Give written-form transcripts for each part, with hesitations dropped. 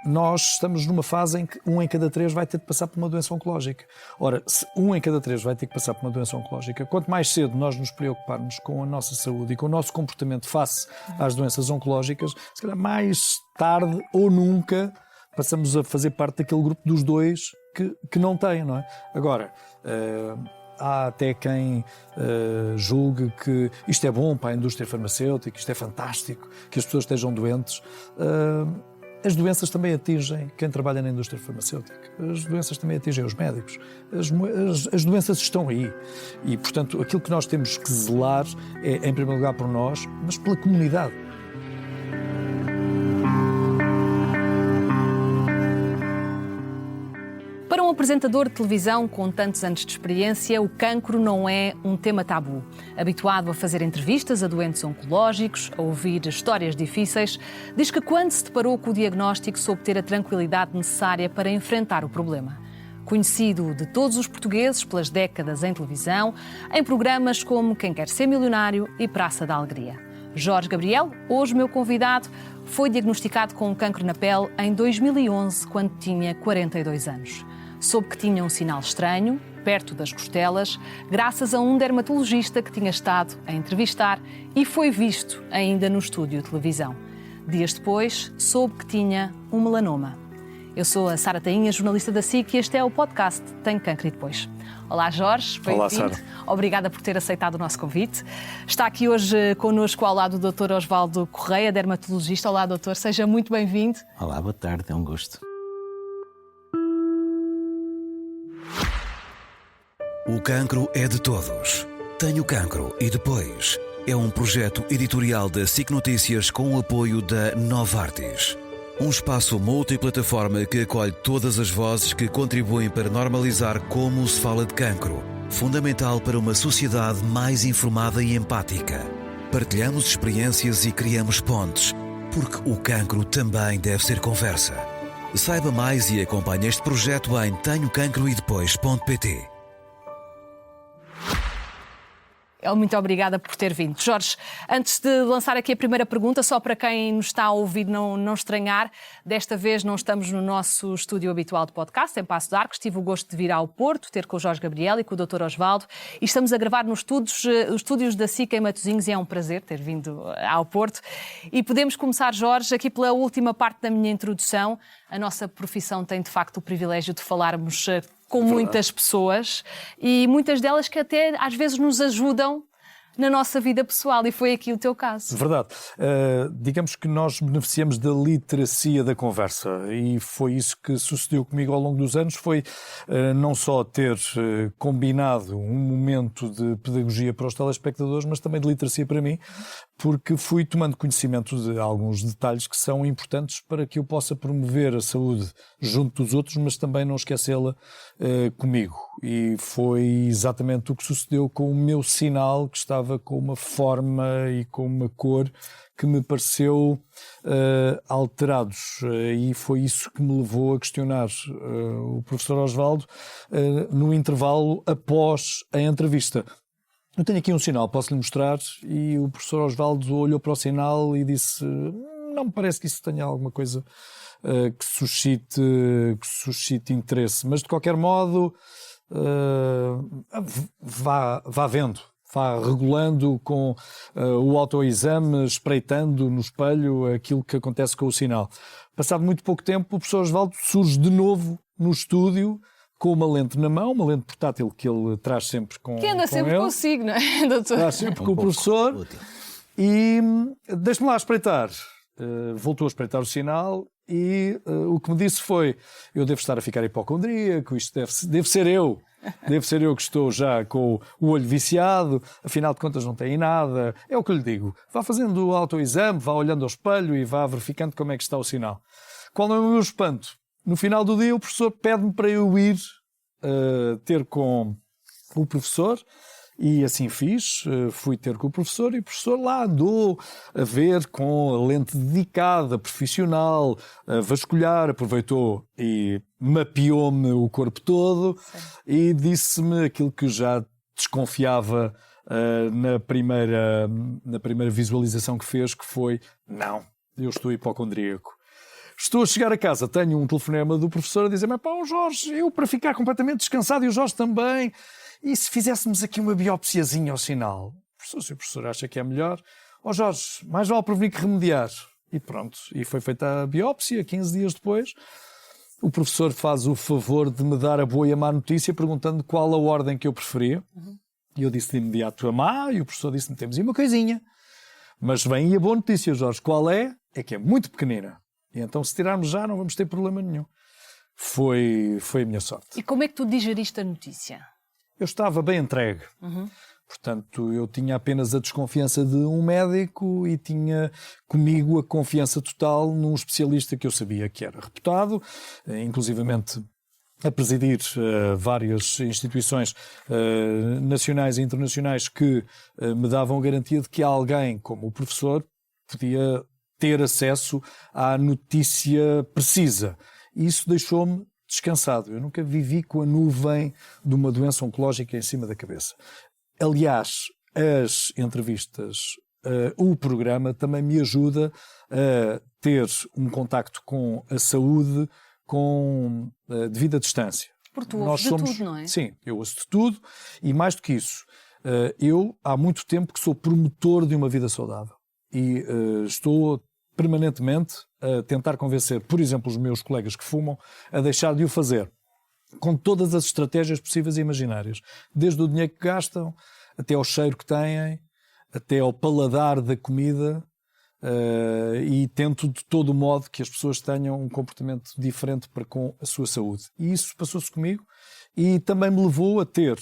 nós estamos numa fase em que 1 em cada 3 vai ter de passar por uma doença oncológica. Ora, se 1 em cada 3 vai ter que passar por uma doença oncológica, quanto mais cedo nós nos preocuparmos com a nossa saúde e com o nosso comportamento face às doenças oncológicas, se calhar mais tarde ou nunca passamos a fazer parte daquele grupo dos 2 que não têm, não é? Agora, há até quem julgue que isto é bom para a indústria farmacêutica, isto é fantástico, que as pessoas estejam doentes. As doenças também atingem quem trabalha na indústria farmacêutica. As doenças também atingem os médicos. As doenças estão aí. E, portanto, aquilo que nós temos que zelar é, em primeiro lugar, por nós, mas pela comunidade. Para um apresentador de televisão com tantos anos de experiência, o cancro não é um tema tabu. Habituado a fazer entrevistas a doentes oncológicos, a ouvir histórias difíceis, diz que quando se deparou com o diagnóstico soube ter a tranquilidade necessária para enfrentar o problema. Conhecido de todos os portugueses pelas décadas em televisão, em programas como Quem Quer Ser Milionário e Praça da Alegria. Jorge Gabriel, hoje meu convidado, foi diagnosticado com um cancro na pele em 2011, quando tinha 42 anos. Soube que tinha um sinal estranho, perto das costelas, graças a um dermatologista que tinha estado a entrevistar e foi visto ainda no estúdio de televisão. Dias depois, soube que tinha um melanoma. Eu sou a Sara Tainha, jornalista da SIC, e este é o podcast Tenho Cancro e Depois. Olá, Jorge. Olá, Sara. Obrigada por ter aceitado o nosso convite. Está aqui hoje connosco ao lado do Dr. Osvaldo Correia, dermatologista. Olá, doutor. Seja muito bem-vindo. Olá, boa tarde. É um gosto. O cancro é de todos. Tenho Cancro e Depois. É um projeto editorial da SIC Notícias com o apoio da Novartis. Um espaço multiplataforma que acolhe todas as vozes que contribuem para normalizar como se fala de cancro. Fundamental para uma sociedade mais informada e empática. Partilhamos experiências e criamos pontes, porque o cancro também deve ser conversa. Saiba mais e acompanhe este projeto em tenhocancroedepois.pt. Muito obrigada por ter vindo. Jorge, antes de lançar aqui a primeira pergunta, só para quem nos está a ouvir não estranhar, desta vez não estamos no nosso estúdio habitual de podcast, em Paços de Arcos. Tive o gosto de vir ao Porto, ter com o Jorge Gabriel e com o Dr. Osvaldo, e estamos a gravar nos estúdios da SIC em Matosinhos, e é um prazer ter vindo ao Porto. E podemos começar, Jorge, aqui pela última parte da minha introdução. A nossa profissão tem, de facto, o privilégio de falarmos com muitas pessoas, e muitas delas que até às vezes nos ajudam na nossa vida pessoal, e foi aqui o teu caso. Verdade. Digamos que nós beneficiamos da literacia da conversa, e foi isso que sucedeu comigo ao longo dos anos. Foi não só ter combinado um momento de pedagogia para os telespectadores, mas também de literacia para mim, porque fui tomando conhecimento de alguns detalhes que são importantes para que eu possa promover a saúde junto dos outros, mas também não esquecê-la comigo. E foi exatamente o que sucedeu com o meu sinal, que estava com uma forma e com uma cor que me pareceu alterados. E foi isso que me levou a questionar o professor Osvaldo no intervalo após a entrevista. Eu tenho aqui um sinal, posso-lhe mostrar? E o professor Osvaldo olhou para o sinal e disse: não me parece que isso tenha alguma coisa que suscite interesse, mas de qualquer modo vá vendo, vá regulando com o autoexame, espreitando no espelho aquilo que acontece com o sinal. Passado muito pouco tempo, o professor Osvaldo surge de novo no estúdio com uma lente na mão, uma lente portátil que ele traz sempre com ele. Que anda sempre consigo, não é, doutor? Traz sempre com o professor. Útil. E deixe-me lá espreitar. Voltou a espreitar o sinal e o que me disse foi: eu devo estar a ficar hipocondríaco, isto deve ser eu. Deve ser eu que estou já com o olho viciado, afinal de contas não tem nada. É o que eu lhe digo. Vá fazendo o autoexame, vá olhando ao espelho e vá verificando como é que está o sinal. Qual não é o meu espanto? No final do dia o professor pede-me para eu ir ter com o professor, e assim fiz. Fui ter com o professor e o professor lá andou a ver com a lente dedicada, profissional, vasculhar, aproveitou e mapeou-me o corpo todo. Sim. E disse-me aquilo que já desconfiava na primeira visualização que fez, que foi: não, eu estou hipocondríaco. Estou a chegar a casa, tenho um telefonema do professor a dizer-me: pá, o Jorge, eu para ficar completamente descansado e o Jorge também, e se fizéssemos aqui uma biopsiazinha ao sinal? Professor, se o professor acha que é melhor, Jorge, mais vale prevenir que remediar. E pronto, e foi feita a biópsia, 15 dias depois. O professor faz o favor de me dar a boa e a má notícia, perguntando qual a ordem que eu preferia. E eu disse de imediato a má, e o professor disse-me: temos aí uma coisinha. Mas vem aí a boa notícia, Jorge. Qual é? É que é muito pequenina. E então, se tirarmos já, não vamos ter problema nenhum. Foi a minha sorte. E como é que tu digeriste a notícia? Eu estava bem entregue. Portanto, eu tinha apenas a desconfiança de um médico e tinha comigo a confiança total num especialista que eu sabia que era reputado, inclusivamente a presidir várias instituições nacionais e internacionais que me davam a garantia de que alguém como o professor podia ter acesso à notícia precisa. E isso deixou-me descansado. Eu nunca vivi com a nuvem de uma doença oncológica em cima da cabeça. Aliás, as entrevistas, o programa também me ajuda a ter um contacto com a saúde com devida distância. Porque tu ouves de tudo, não é? Sim, eu ouço de tudo e mais do que isso, eu há muito tempo que sou promotor de uma vida saudável e estou permanentemente a tentar convencer, por exemplo, os meus colegas que fumam, a deixar de o fazer. Com todas as estratégias possíveis e imaginárias. Desde o dinheiro que gastam, até ao cheiro que têm, até ao paladar da comida, e tento de todo modo que as pessoas tenham um comportamento diferente para com a sua saúde. E isso passou-se comigo e também me levou a ter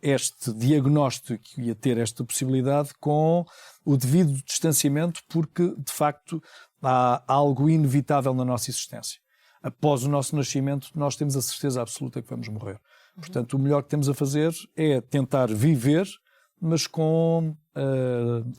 este diagnóstico e a ter esta possibilidade com o devido distanciamento, porque, de facto, há algo inevitável na nossa existência. Após o nosso nascimento, nós temos a certeza absoluta que vamos morrer. Portanto, o melhor que temos a fazer é tentar viver, mas com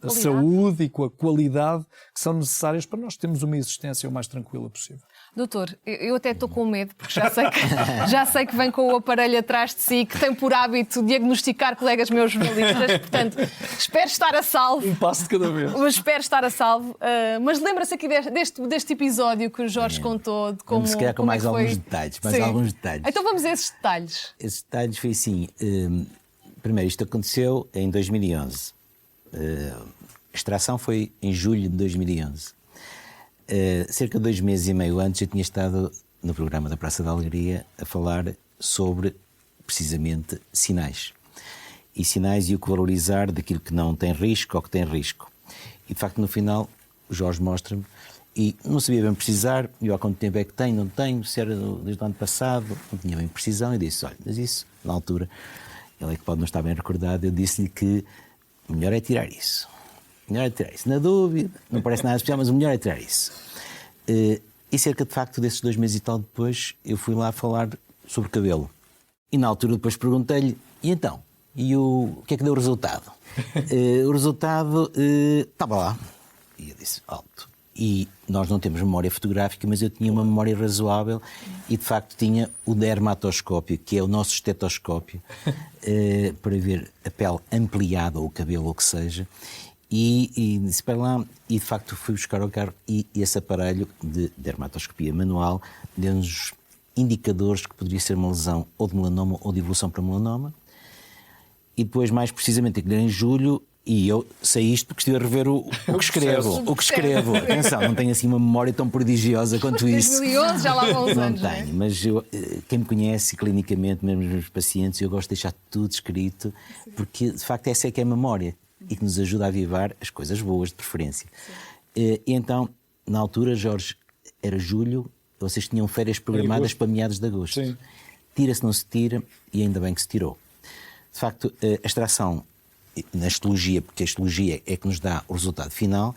a saúde e com a qualidade que são necessárias para nós termos uma existência o mais tranquila possível. Doutor, eu até estou com medo, porque já sei que vem com o aparelho atrás de si, que tem por hábito diagnosticar colegas meus jornalistas, portanto, espero estar a salvo. Um passo de cada vez. Mas espero estar a salvo. Mas lembra-se aqui deste episódio que o Jorge contou, de como, se calhar com como mais é que foi? alguns detalhes, alguns detalhes. Então vamos a esses detalhes. Esses detalhes foi assim, primeiro, isto aconteceu em 2011. A extração foi em julho de 2011. Cerca de 2 meses e meio antes eu tinha estado no programa da Praça da Alegria a falar sobre, precisamente, sinais. E sinais e o que valorizar daquilo que não tem risco ou que tem risco. E, de facto, no final, o Jorge mostra-me, e não sabia bem precisar, e há quanto tempo é que tenho, não tenho, se era desde o ano passado, não tinha bem precisão, e disse: olha, mas isso, na altura, ele é que pode não estar bem recordado, eu disse-lhe que o melhor é tirar isso. O melhor é tirar isso. Na dúvida, não parece nada especial, mas o melhor é tirar isso. E cerca de facto desses 2 meses e tal depois, eu fui lá falar sobre cabelo. E na altura depois perguntei-lhe: e então? E o que é que deu o resultado? O resultado estava lá. E eu disse: alto. E nós não temos memória fotográfica, mas eu tinha uma memória razoável e de facto tinha o dermatoscópio, que é o nosso estetoscópio, para ver a pele ampliada, ou o cabelo, ou o que seja. E disse para lá, e de facto fui buscar ao carro, e esse aparelho de dermatoscopia manual deu-nos indicadores que poderia ser uma lesão ou de melanoma ou de evolução para melanoma. E depois, mais precisamente, em julho, e eu sei isto porque estive a rever o que escrevo. O que escrevo. Atenção, não tenho assim uma memória tão prodigiosa quanto isso. 2011, já lá vão uns anos. Não tenho, mas quem me conhece clinicamente, mesmo os meus pacientes, eu gosto de deixar tudo escrito, porque de facto essa é que é a memória e que nos ajuda a avivar as coisas boas, de preferência. E então, na altura, Jorge, era julho, vocês tinham férias programadas para meados de agosto. Sim. Tira-se, não se tira, e ainda bem que se tirou. De facto, a extração na histologia, porque a histologia é que nos dá o resultado final,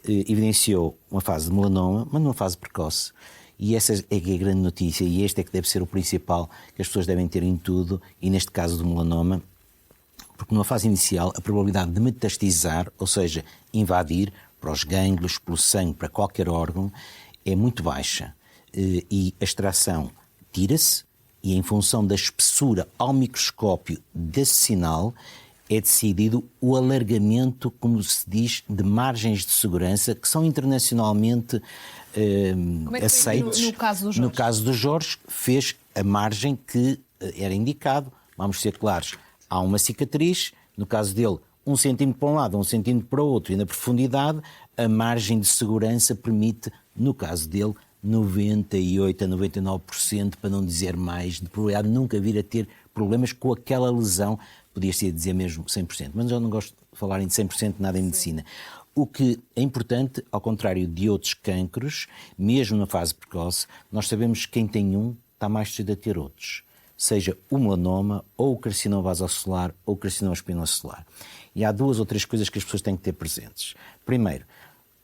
evidenciou uma fase de melanoma, mas numa fase precoce. E essa é que é a grande notícia, e este é que deve ser o principal que as pessoas devem ter em tudo, e neste caso do melanoma, porque numa fase inicial a probabilidade de metastizar, ou seja, invadir para os gânglios, pelo sangue, para qualquer órgão, é muito baixa. E a extração tira-se, e em função da espessura ao microscópio desse sinal, é decidido o alargamento, como se diz, de margens de segurança que são internacionalmente aceites. No caso do Jorge? No caso do Jorge, fez a margem que era indicado. Vamos ser claros, há uma cicatriz, no caso dele, 1 centímetro para um lado, 1 centímetro para o outro, e na profundidade, a margem de segurança permite, no caso dele, 98% a 99%, para não dizer mais, de probabilidade de nunca vir a ter problemas com aquela lesão. Podia-se dizer mesmo 100%, mas eu não gosto de falar em 100% nada em medicina. O que é importante, ao contrário de outros cancros, mesmo na fase precoce, nós sabemos que quem tem um está mais sujeito a ter outros. Seja o melanoma, ou o carcinoma vasocelular, ou o carcinoma espinocelular. E há 2 ou 3 coisas que as pessoas têm que ter presentes. Primeiro,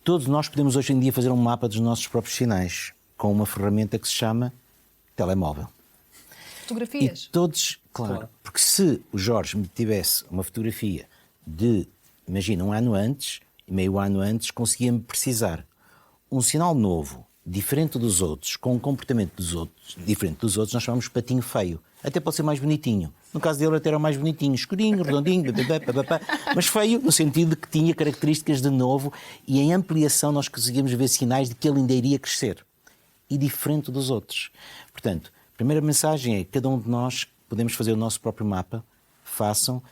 todos nós podemos hoje em dia fazer um mapa dos nossos próprios sinais, com uma ferramenta que se chama telemóvel. Fotografias? E todos, claro, porque se o Jorge me tivesse uma fotografia de, imagina, 1 ano antes, e meio ano antes, conseguia-me precisar um sinal novo, diferente dos outros, com um comportamento dos outros, diferente dos outros, nós chamamos patinho feio. Até pode ser mais bonitinho. No caso dele até era mais bonitinho, escurinho, redondinho, mas feio no sentido de que tinha características de novo, e em ampliação nós conseguíamos ver sinais de que ele ainda iria crescer. E diferente dos outros. Portanto, a primeira mensagem é que cada um de nós podemos fazer o nosso próprio mapa. Façam,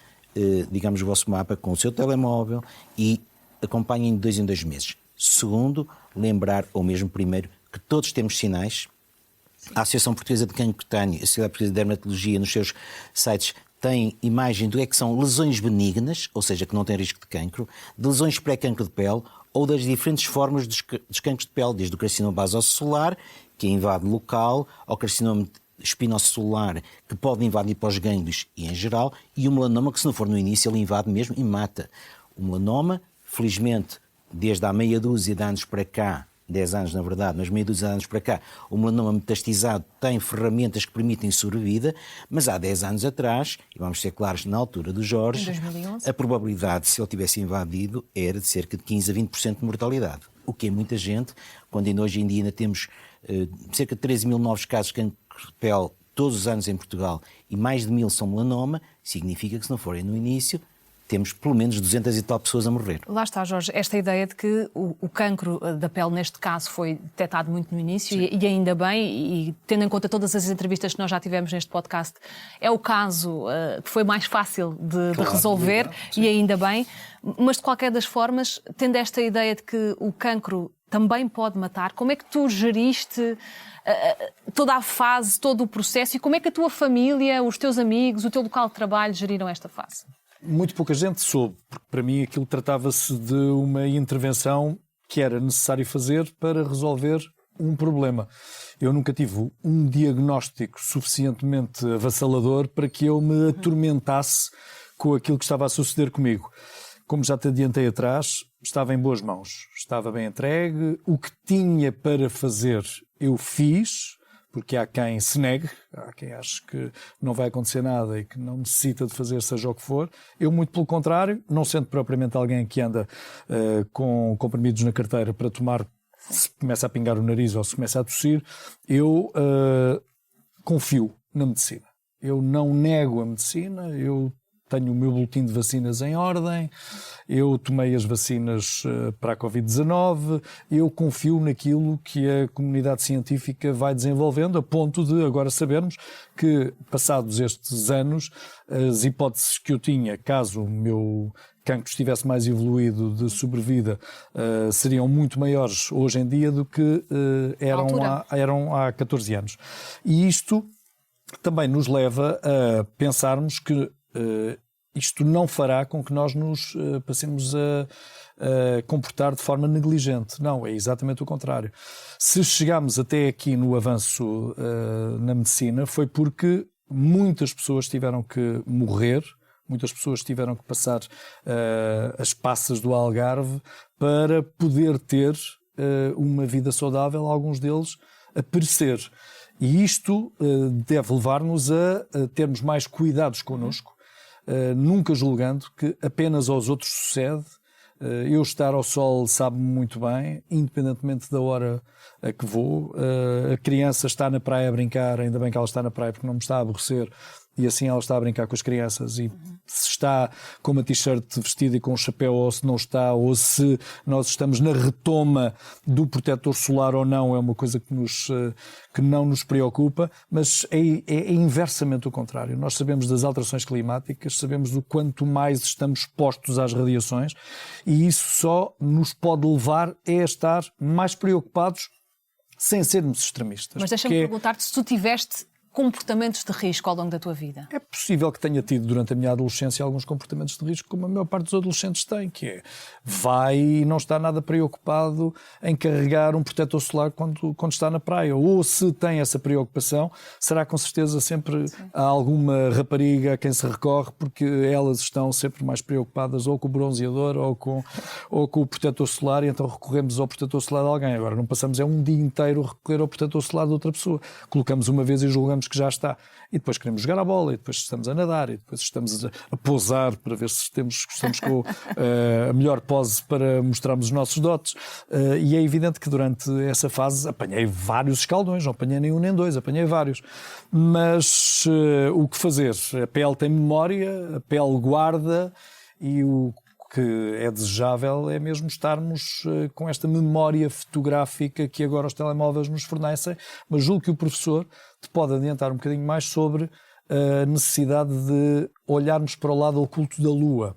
digamos, o vosso mapa com o seu telemóvel e acompanhem de 2 em 2 meses. Segundo, lembrar, ou mesmo primeiro, que todos temos sinais. A Associação Portuguesa de Cancro Cutâneo, a Sociedade Portuguesa de Dermatologia, nos seus sites, tem imagem do que são lesões benignas, ou seja, que não têm risco de cancro, de lesões pré-cancro de pele, ou das diferentes formas dos cancros de pele, desde o carcinoma vasocelular, que invade local, ao carcinoma espinocelular, que pode invadir para os gânglios e em geral, e o melanoma, que se não for no início, ele invade mesmo e mata. O melanoma, felizmente, desde há meia dúzia de anos para cá, 10 anos na verdade, mas meia dúzia de anos para cá, o melanoma metastizado tem ferramentas que permitem sobrevida, mas há 10 anos atrás, e vamos ser claros, na altura do Jorge, em 2011, a probabilidade, se ele tivesse invadido, era de cerca de 15 a 20% de mortalidade. O que é muita gente, quando ainda hoje em dia ainda temos cerca de 13 mil novos casos de cancro de pele todos os anos em Portugal e mais de 1000 são melanoma, significa que se não forem no início, temos pelo menos 200 e tal pessoas a morrer. Lá está, Jorge, esta ideia de que o cancro da pele, neste caso, foi detectado muito no início e ainda bem, e tendo em conta todas as entrevistas que nós já tivemos neste podcast, é o caso que foi mais fácil de resolver e ainda bem, mas de qualquer das formas, tendo esta ideia de que o cancro também pode matar, como é que tu geriste toda a fase, todo o processo e como é que a tua família, os teus amigos, o teu local de trabalho geriram esta fase? Muito pouca gente soube, porque para mim aquilo tratava-se de uma intervenção que era necessário fazer para resolver um problema. Eu nunca tive um diagnóstico suficientemente avassalador para que eu me atormentasse com aquilo que estava a suceder comigo. Como já te adiantei atrás, estava em boas mãos, estava bem entregue, o que tinha para fazer eu fiz, porque há quem se negue, há quem ache que não vai acontecer nada e que não necessita de fazer seja o que for. Eu, muito pelo contrário, não sendo propriamente alguém que anda com comprimidos na carteira para tomar, se começa a pingar o nariz ou se começa a tossir, eu confio na medicina. Eu não nego a medicina, eu tenho o meu boletim de vacinas em ordem, eu tomei as vacinas para a Covid-19, eu confio naquilo que a comunidade científica vai desenvolvendo, a ponto de agora sabermos que, passados estes anos, as hipóteses que eu tinha, caso o meu cancro estivesse mais evoluído de sobrevida, seriam muito maiores hoje em dia do que eram há 14 anos. E isto também nos leva a pensarmos que isto não fará com que nós nos passemos a comportar de forma negligente. Não, é exatamente o contrário. Se chegámos até aqui no avanço na medicina foi porque muitas pessoas tiveram que morrer, muitas pessoas tiveram que passar as passas do Algarve para poder ter uma vida saudável, alguns deles a perecer. E isto deve levar-nos a termos mais cuidados connosco, nunca julgando que apenas aos outros sucede. Eu estar ao sol sabe-me muito bem, independentemente da hora a que vou. A criança está na praia a brincar, ainda bem que ela está na praia porque não me está a aborrecer, e assim ela está a brincar com as crianças, e se está com uma t-shirt vestida e com um chapéu, ou se não está, ou se nós estamos na retoma do protetor solar ou não, é uma coisa que não nos preocupa, mas é inversamente o contrário. Nós sabemos das alterações climáticas, sabemos do quanto mais estamos expostos às radiações, e isso só nos pode levar a estar mais preocupados sem sermos extremistas. Mas deixa-me perguntar-te se tu tiveste comportamentos de risco ao longo da tua vida. É possível que tenha tido durante a minha adolescência alguns comportamentos de risco, como a maior parte dos adolescentes tem, que é vai e não está nada preocupado em carregar um protetor solar quando está na praia. Ou se tem essa preocupação, será com certeza sempre há alguma rapariga a quem se recorre, porque elas estão sempre mais preocupadas ou com o bronzeador ou com o protetor solar, e então recorremos ao protetor solar de alguém. Agora não passamos um dia inteiro a recorrer ao protetor solar de outra pessoa. Colocamos uma vez e julgamos que já está. E depois queremos jogar a bola, e depois estamos a nadar, e depois estamos a pousar para ver se estamos com a melhor pose para mostrarmos os nossos dotes. E é evidente que durante essa fase apanhei vários escaldões, não apanhei nenhum nem dois, apanhei vários. Mas o que fazer? A pele tem memória, a pele guarda, e o que é desejável é mesmo estarmos com esta memória fotográfica que agora os telemóveis nos fornecem, mas julgo que o professor te pode adiantar um bocadinho mais sobre a necessidade de olharmos para o lado oculto da Lua,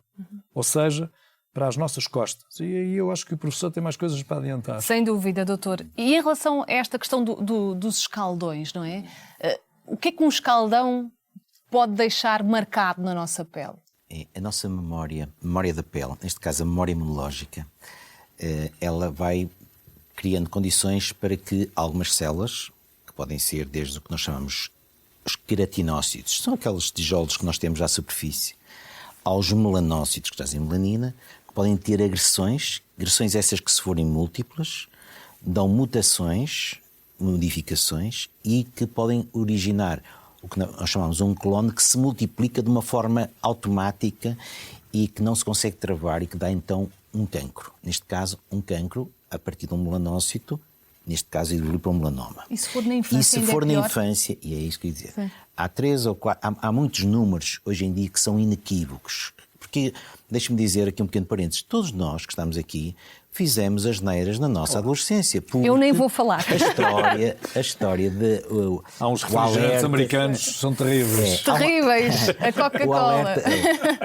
ou seja, para as nossas costas. E aí eu acho que o professor tem mais coisas para adiantar. Sem dúvida, doutor. E em relação a esta questão dos escaldões, não é? O que é que um escaldão pode deixar marcado na nossa pele? A nossa memória da pele, neste caso a memória imunológica, ela vai criando condições para que algumas células, que podem ser desde o que nós chamamos os queratinócitos, são aqueles tijolos que nós temos à superfície, aos melanócitos, que trazem melanina, que podem ter agressões essas que, se forem múltiplas, dão mutações, modificações, e que podem originar o que nós chamamos um clone que se multiplica de uma forma automática e que não se consegue travar, e que dá então um cancro. Neste caso, um cancro a partir de um melanócito, neste caso evolui para um melanoma. E se for na infância? E se for na infância, e é isso que eu ia dizer, sim, há 3 ou 4, há muitos números hoje em dia que são inequívocos. Porque, deixe-me dizer aqui um pequeno parênteses, todos nós que estamos aqui fizemos as neiras na nossa adolescência. Eu nem vou falar. A história de... Há uns refrigerantes americanos que são terríveis. Terríveis. A Coca-Cola.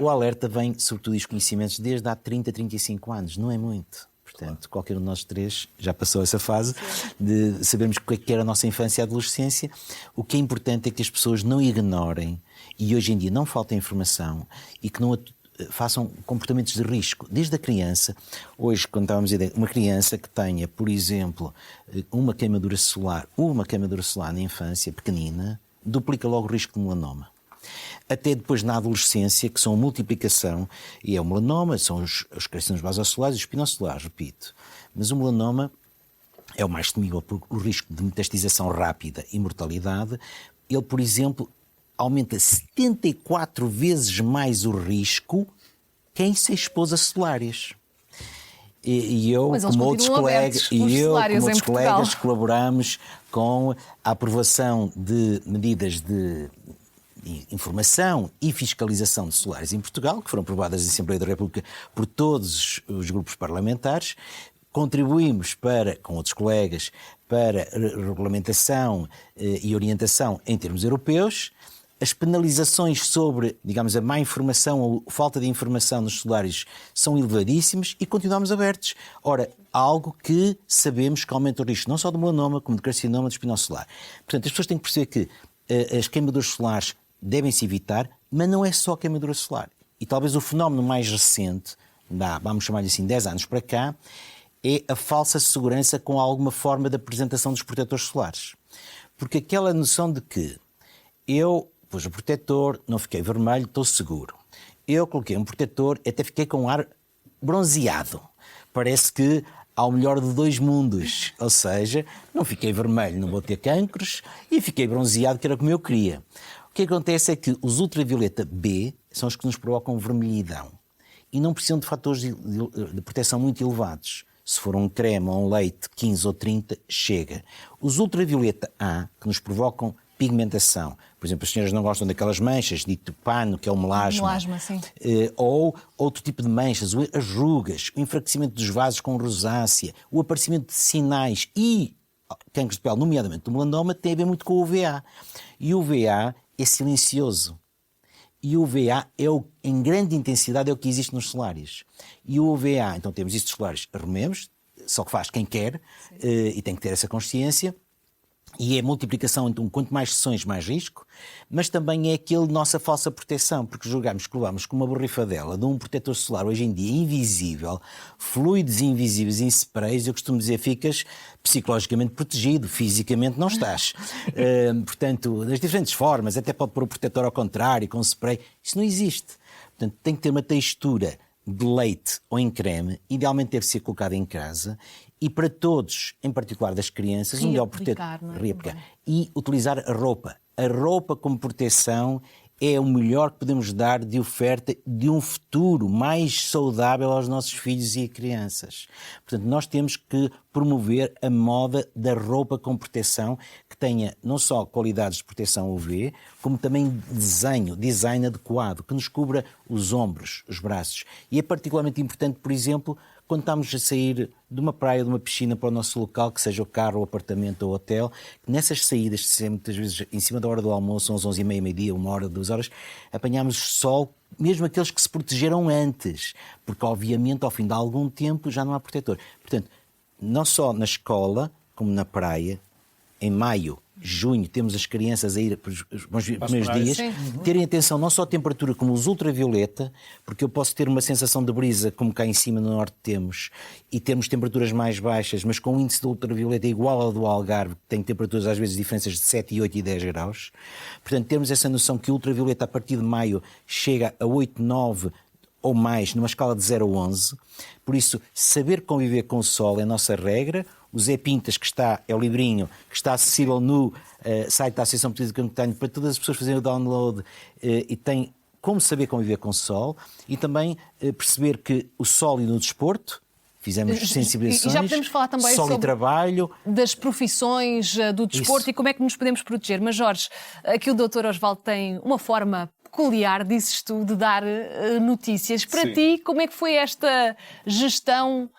O alerta vem, sobretudo, dos conhecimentos desde há 30, 35 anos. Não é muito. Portanto, qualquer um de nós três já passou essa fase de sabermos o que era a nossa infância e adolescência. O que é importante é que as pessoas não ignorem, e hoje em dia não falta informação, e que não façam comportamentos de risco. Desde a criança, hoje, quando estávamos a dizer, uma criança que tenha, por exemplo, uma queimadura solar na infância, pequenina, duplica logo o risco de melanoma. Até depois na adolescência, que são a multiplicação, e é o melanoma, são os carcinomas basosolares e os espinossolares, repito. Mas o melanoma é o mais temível por o risco de metastização rápida e mortalidade. Ele, por exemplo, aumenta 74 vezes mais o risco quem se expôs a solares. E eu, como outros colegas, colaboramos com a aprovação de medidas de informação e fiscalização de solares em Portugal, que foram aprovadas na Assembleia da República por todos os grupos parlamentares. Contribuímos com outros colegas para regulamentação e orientação em termos europeus. As penalizações sobre, digamos, a má informação ou falta de informação nos solares são elevadíssimas, e continuamos abertos. Ora, algo que sabemos que aumenta o risco não só do melanoma, como do carcinoma, do espinal solar. Portanto, as pessoas têm que perceber que as queimaduras solares devem-se evitar, mas não é só a queimadura solar. E talvez o fenómeno mais recente, vamos chamar-lhe assim, 10 anos para cá, é a falsa segurança com alguma forma de apresentação dos protetores solares. Porque aquela noção de que eu pus o protetor, não fiquei vermelho, estou seguro. Eu coloquei um protetor, até fiquei com o ar bronzeado. Parece que há o melhor de dois mundos. Ou seja, não fiquei vermelho, não vou ter cancros, e fiquei bronzeado, que era como eu queria. O que acontece é que os ultravioleta B são os que nos provocam vermelhidão. E não precisam de fatores de proteção muito elevados. Se for um creme ou um leite 15 ou 30, chega. Os ultravioleta A, que nos provocam pigmentação. Por exemplo, as senhoras não gostam daquelas manchas, dito pano, que é o melasma. Melasma, sim. Ou outro tipo de manchas, as rugas, o enfraquecimento dos vasos com rosácea, o aparecimento de sinais e cancros de pele, nomeadamente do melanoma, tem a ver muito com o UVA. E o UVA é silencioso. E o UVA, em grande intensidade, é o que existe nos solares. E o UVA, então temos isto dos solares, arrumemos, só que faz quem quer, e tem que ter essa consciência. E é a multiplicação, então, quanto mais sessões, mais risco, mas também é aquele nossa falsa proteção, porque julgamos que levamos com uma borrifadela de um protetor solar, hoje em dia invisível, fluidos invisíveis em sprays, eu costumo dizer, ficas psicologicamente protegido, fisicamente não estás. Portanto, das diferentes formas, até pode pôr o protetor ao contrário, com spray, isso não existe. Portanto, tem que ter uma textura de leite ou em creme, idealmente deve ser colocada em casa, e para todos, em particular das crianças, o melhor protetor. E utilizar a roupa. A roupa como proteção é o melhor que podemos dar de oferta de um futuro mais saudável aos nossos filhos e crianças. Portanto, nós temos que promover a moda da roupa com proteção, que tenha não só qualidades de proteção UV, como também design adequado, que nos cubra os ombros, os braços. E é particularmente importante, por exemplo, quando estamos a sair de uma praia, de uma piscina para o nosso local, que seja o carro, o apartamento ou o hotel, nessas saídas, muitas vezes em cima da hora do almoço, às 11h30, meio-dia, 1 hora, 2 horas, apanhamos sol, mesmo aqueles que se protegeram antes, porque obviamente ao fim de algum tempo já não há protetor. Portanto, não só na escola, como na praia, em maio, junho, temos as crianças a ir para os primeiros dias, terem atenção não só à temperatura como os ultravioleta, porque eu posso ter uma sensação de brisa, como cá em cima no norte temos, e temos temperaturas mais baixas, mas com o índice de ultravioleta igual ao do Algarve, que tem temperaturas às vezes diferenças de 7, 8 e 10 graus. Portanto, temos essa noção que o ultravioleta a partir de maio chega a 8, 9 ou mais, numa escala de 0 a 11. Por isso, saber conviver com o sol é a nossa regra. O Zé Pintas, é o livrinho, que está acessível no site da Associação Portuguesa de Cancro, para todas as pessoas fazerem o download, e tem como saber conviver com o sol, e também perceber que o sol e no desporto, fizemos sensibilizações, e já podemos falar também sol sobre e trabalho, das profissões do desporto. Isso. E como é que nos podemos proteger. Mas Jorge, aqui o Dr. Osvaldo tem uma forma peculiar, dizes tu, de dar notícias. Para ti, como é que foi esta gestão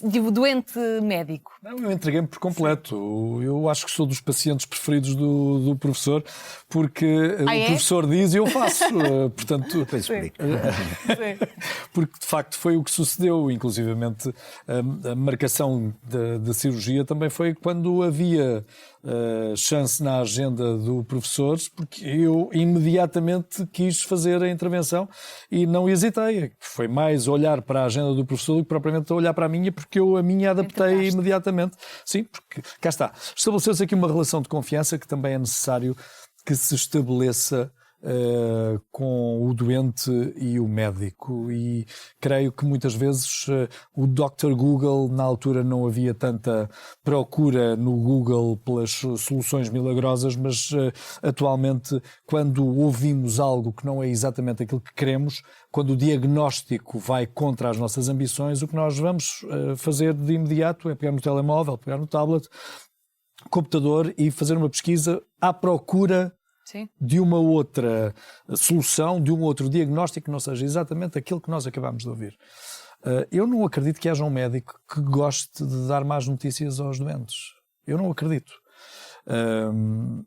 de doente médico? Não, eu entreguei-me por completo. Eu acho que sou dos pacientes preferidos do professor, porque o professor diz e eu faço. Portanto, depois explico. Porque de facto foi o que sucedeu. Inclusivamente a marcação da cirurgia também foi quando havia chance na agenda do professor, porque eu imediatamente quis fazer a intervenção e não hesitei. Foi mais olhar para a agenda do professor do que propriamente olhar para a minha, porque eu a minha adaptei imediatamente. Sim, porque cá está. Estabeleceu-se aqui uma relação de confiança que também é necessário que se estabeleça com o doente e o médico, e creio que muitas vezes o Dr. Google, na altura não havia tanta procura no Google pelas soluções milagrosas, mas atualmente, quando ouvimos algo que não é exatamente aquilo que queremos, quando o diagnóstico vai contra as nossas ambições, o que nós vamos fazer de imediato é pegar no telemóvel, pegar no tablet, computador e fazer uma pesquisa à procura de uma outra solução, de um outro diagnóstico que não seja exatamente aquilo que nós acabamos de ouvir. Eu não acredito que haja um médico que goste de dar más notícias aos doentes. Eu não acredito.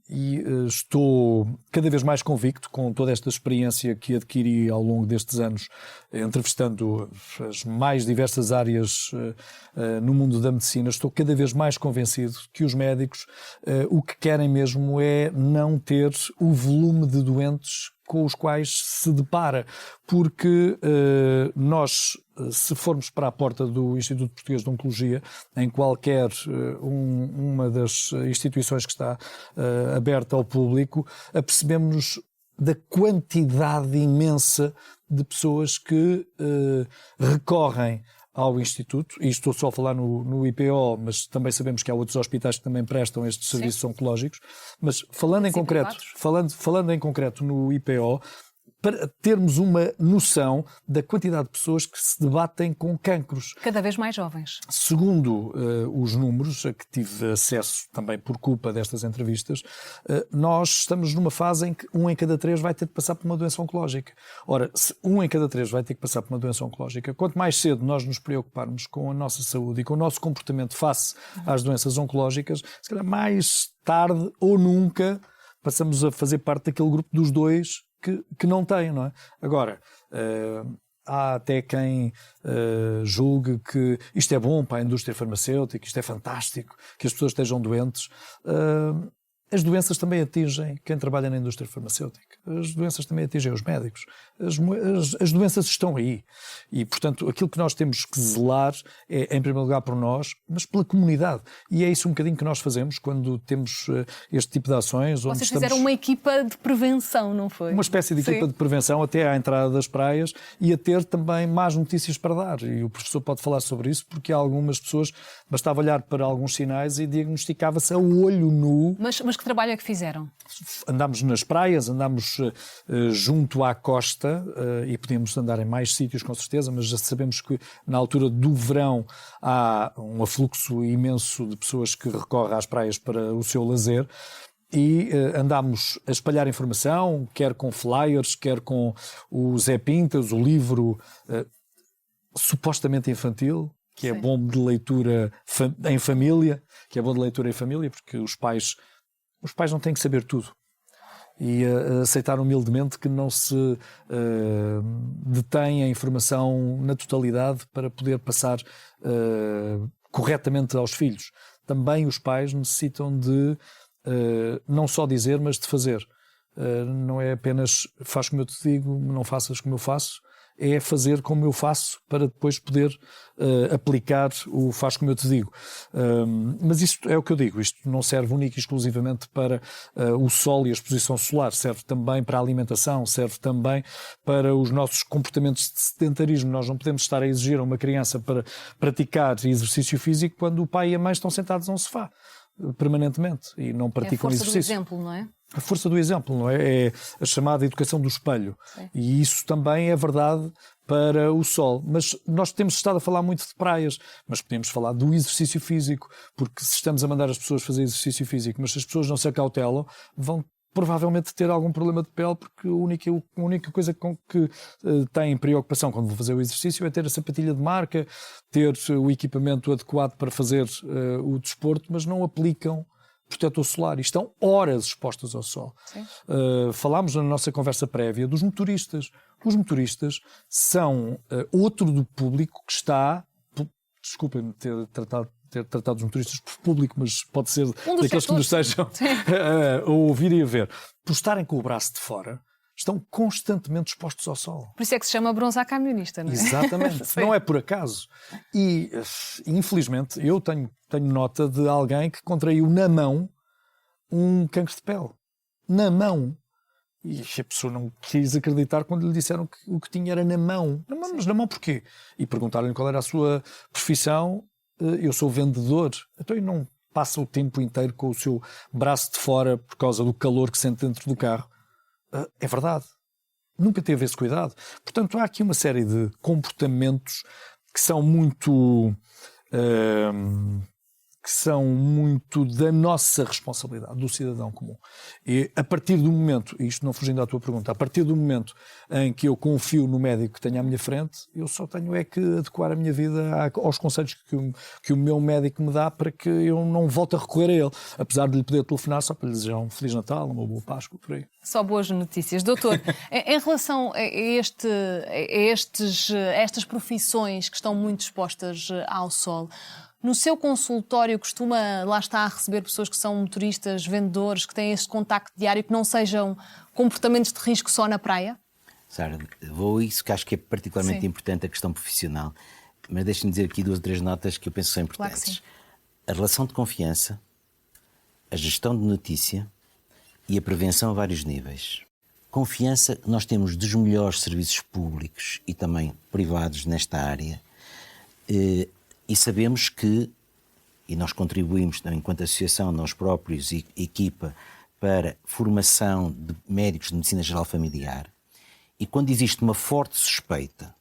E estou cada vez mais convicto, com toda esta experiência que adquiri ao longo destes anos, entrevistando as mais diversas áreas no mundo da medicina, estou cada vez mais convencido que os médicos o que querem mesmo é não ter o volume de doentes com os quais se depara, porque nós, se formos para a porta do Instituto Português de Oncologia, em qualquer uma das instituições que está aberta ao público, apercebemos-nos da quantidade imensa de pessoas que recorrem ao Instituto, e estou só a falar no IPO, mas também sabemos que há outros hospitais que também prestam estes serviços oncológicos, mas falando em concreto no IPO, para termos uma noção da quantidade de pessoas que se debatem com cancros. Cada vez mais jovens. Segundo os números a que tive acesso também por culpa destas entrevistas, nós estamos numa fase em que 1 em cada 3 vai ter de passar por uma doença oncológica. Ora, se 1 em cada 3 vai ter que passar por uma doença oncológica, quanto mais cedo nós nos preocuparmos com a nossa saúde e com o nosso comportamento face às doenças oncológicas, se calhar mais tarde ou nunca passamos a fazer parte daquele grupo dos 2 que não têm, não é? Agora, há até quem julgue que isto é bom para a indústria farmacêutica, isto é fantástico, que as pessoas estejam doentes. As doenças também atingem quem trabalha na indústria farmacêutica. As doenças também atingem os médicos. As doenças estão aí. E, portanto, aquilo que nós temos que zelar é, em primeiro lugar, por nós, mas pela comunidade. E é isso um bocadinho que nós fazemos quando temos este tipo de ações. Vocês fizeram uma equipa de prevenção, não foi? Uma espécie de equipa de prevenção até à entrada das praias e a ter também más notícias para dar. E o professor pode falar sobre isso, porque há algumas pessoas, bastava olhar para alguns sinais e diagnosticava-se a olho nu. Mas que trabalho é que fizeram? Andámos nas praias, andámos junto à costa e podíamos andar em mais sítios com certeza, mas já sabemos que na altura do verão há um afluxo imenso de pessoas que recorrem às praias para o seu lazer. E andámos a espalhar informação, quer com flyers, quer com o Zé Pintas, o livro supostamente infantil, que é bom de leitura em família, porque os pais não têm que saber tudo. E aceitar humildemente que não se detém a informação na totalidade para poder passar corretamente aos filhos. Também os pais necessitam de não só dizer, mas de fazer. Não é apenas faz como eu te digo, não faças como eu faço. É fazer como eu faço para depois poder aplicar o faz como eu te digo. Mas isto é o que eu digo, isto não serve única e exclusivamente para o sol e a exposição solar, serve também para a alimentação, serve também para os nossos comportamentos de sedentarismo. Nós não podemos estar a exigir a uma criança para praticar exercício físico quando o pai e a mãe estão sentados num sofá permanentemente e não praticam exercício. É a força do exemplo, não é? A força do exemplo, não é? É a chamada educação do espelho. Sim. E isso também é verdade para o sol. Mas nós temos estado a falar muito de praias, mas podemos falar do exercício físico, porque se estamos a mandar as pessoas fazer exercício físico, mas se as pessoas não se acautelam, vão provavelmente ter algum problema de pele, porque a única coisa com que têm preocupação quando vão fazer o exercício é ter a sapatilha de marca, ter o equipamento adequado para fazer o desporto, mas não aplicam protetor solar e estão horas expostas ao sol. Falámos na nossa conversa prévia dos motoristas. Os motoristas são outro do público que está, desculpem-me ter tratado os motoristas por público, mas pode ser daqueles que nos estejam a ouvir e a ver, por estarem com o braço de fora, estão constantemente expostos ao sol. Por isso é que se chama bronzar camionista, não é? Exatamente, não é por acaso. E, infelizmente, eu tenho nota de alguém que contraiu na mão um cancro de pele. Na mão. E a pessoa não quis acreditar quando lhe disseram que o que tinha era na mão. Mas na mão porquê? E perguntaram-lhe qual era a sua profissão. Eu sou vendedor. Então ele não passa o tempo inteiro com o seu braço de fora por causa do calor que sente dentro do carro. É verdade. Nunca teve esse cuidado. Portanto, há aqui uma série de comportamentos que são muito da nossa responsabilidade, do cidadão comum. E a partir do momento, isto não fugindo à tua pergunta, a partir do momento em que eu confio no médico que tenho à minha frente, eu só tenho que adequar a minha vida aos conselhos que o meu médico me dá para que eu não volte a recorrer a ele, apesar de lhe poder telefonar só para lhe desejar um Feliz Natal, uma boa Páscoa, por aí. Só boas notícias. Doutor, em relação a estas profissões que estão muito expostas ao sol, no seu consultório costuma, lá está, a receber pessoas que são motoristas, vendedores, que têm este contacto diário, que não sejam comportamentos de risco só na praia? Sara, vou a isso que acho que é particularmente importante, a questão profissional. Mas deixe-me dizer aqui 2 ou 3 notas que eu penso que são importantes. Claro que sim. A relação de confiança, a gestão de notícia e a prevenção a vários níveis. Confiança, nós temos dos melhores serviços públicos e também privados nesta área. E sabemos que, e nós contribuímos enquanto associação, nós próprios e equipa, para formação de médicos de medicina geral familiar, E quando existe uma forte suspeita,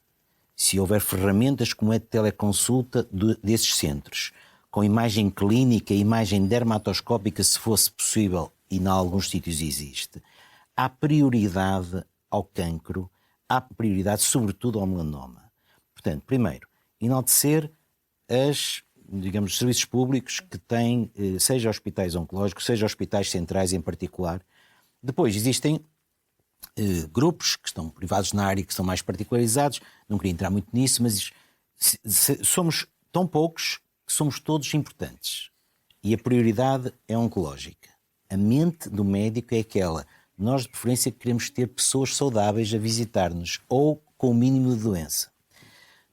se houver ferramentas como a de teleconsulta desses centros, com imagem clínica, imagem dermatoscópica, se fosse possível, e em alguns sítios existe, há prioridade ao cancro, há prioridade sobretudo ao melanoma. Portanto, primeiro, enaltecer os serviços públicos que têm, seja hospitais oncológicos, seja hospitais centrais em particular. Depois, existem grupos que estão privados na área, que são mais particularizados, não queria entrar muito nisso, mas somos tão poucos que somos todos importantes. E a prioridade é oncológica. A mente do médico é aquela. Nós, de preferência, queremos ter pessoas saudáveis a visitar-nos ou com o mínimo de doença.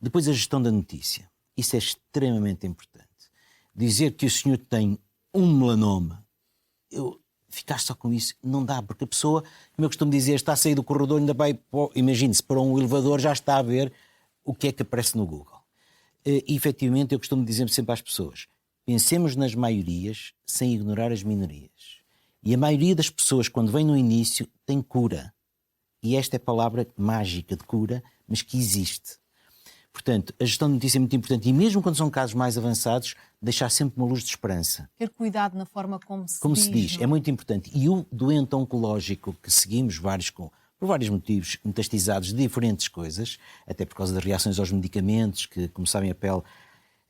Depois, a gestão da notícia. Isso é extremamente importante. Dizer que o senhor tem um melanoma, ficar só com isso, não dá, porque a pessoa, como eu costumo dizer, está a sair do corredor, ainda vai, imagine-se, para um elevador, já está a ver o que é que aparece no Google. E, efetivamente, eu costumo dizer sempre às pessoas, pensemos nas maiorias sem ignorar as minorias. E a maioria das pessoas, quando vem no início, tem cura. E esta é a palavra mágica de cura, mas que existe. Portanto, a gestão de notícia é muito importante. E mesmo quando são casos mais avançados, deixar sempre uma luz de esperança. Ter cuidado na forma como se diz. É muito importante. E o doente oncológico que seguimos por vários motivos, metastizados de diferentes coisas, até por causa das reações aos medicamentos, que, como sabem, a pele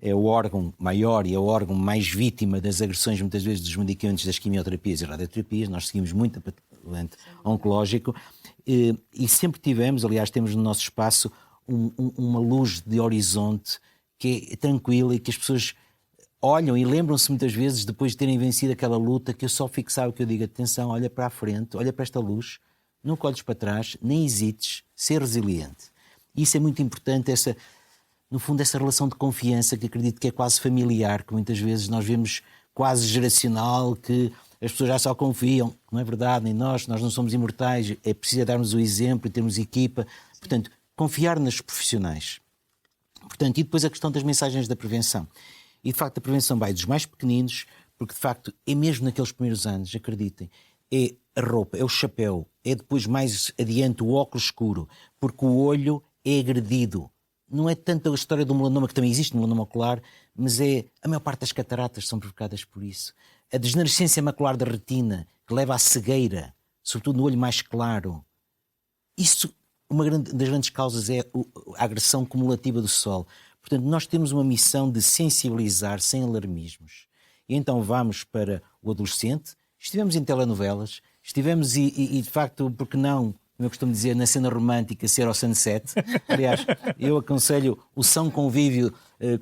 é o órgão maior e é o órgão mais vítima das agressões, muitas vezes, dos medicamentos, das quimioterapias e radioterapias. Nós seguimos muito o doente oncológico e sempre tivemos, aliás, temos no nosso espaço, uma luz de horizonte que é tranquila e que as pessoas olham e lembram-se muitas vezes, depois de terem vencido aquela luta, que eu só fixava o que eu digo, atenção, olha para a frente, olha para esta luz, nunca olhes para trás, nem hesites, ser resiliente. E isso é muito importante, no fundo, essa relação de confiança que acredito que é quase familiar, que muitas vezes nós vemos quase geracional, que as pessoas já só confiam, não é verdade, nem nós não somos imortais, é preciso darmos o exemplo e termos equipa, portanto, confiar nos profissionais. Portanto, e depois a questão das mensagens da prevenção. E, de facto, a prevenção vai dos mais pequeninos, porque, de facto, é mesmo naqueles primeiros anos, acreditem, é a roupa, é o chapéu, é depois mais adiante o óculos escuro, porque o olho é agredido. Não é tanto a história do melanoma, que também existe no melanoma ocular, mas a maior parte das cataratas são provocadas por isso. A degenerescência macular da retina, que leva à cegueira, sobretudo no olho mais claro. Isso, uma das grandes causas é a agressão cumulativa do sol. Portanto, nós temos uma missão de sensibilizar sem alarmismos. E então vamos para o adolescente, estivemos em telenovelas, estivemos de facto, porque não, como eu costumo dizer, na cena romântica, ser ao sunset. Aliás, eu aconselho o são convívio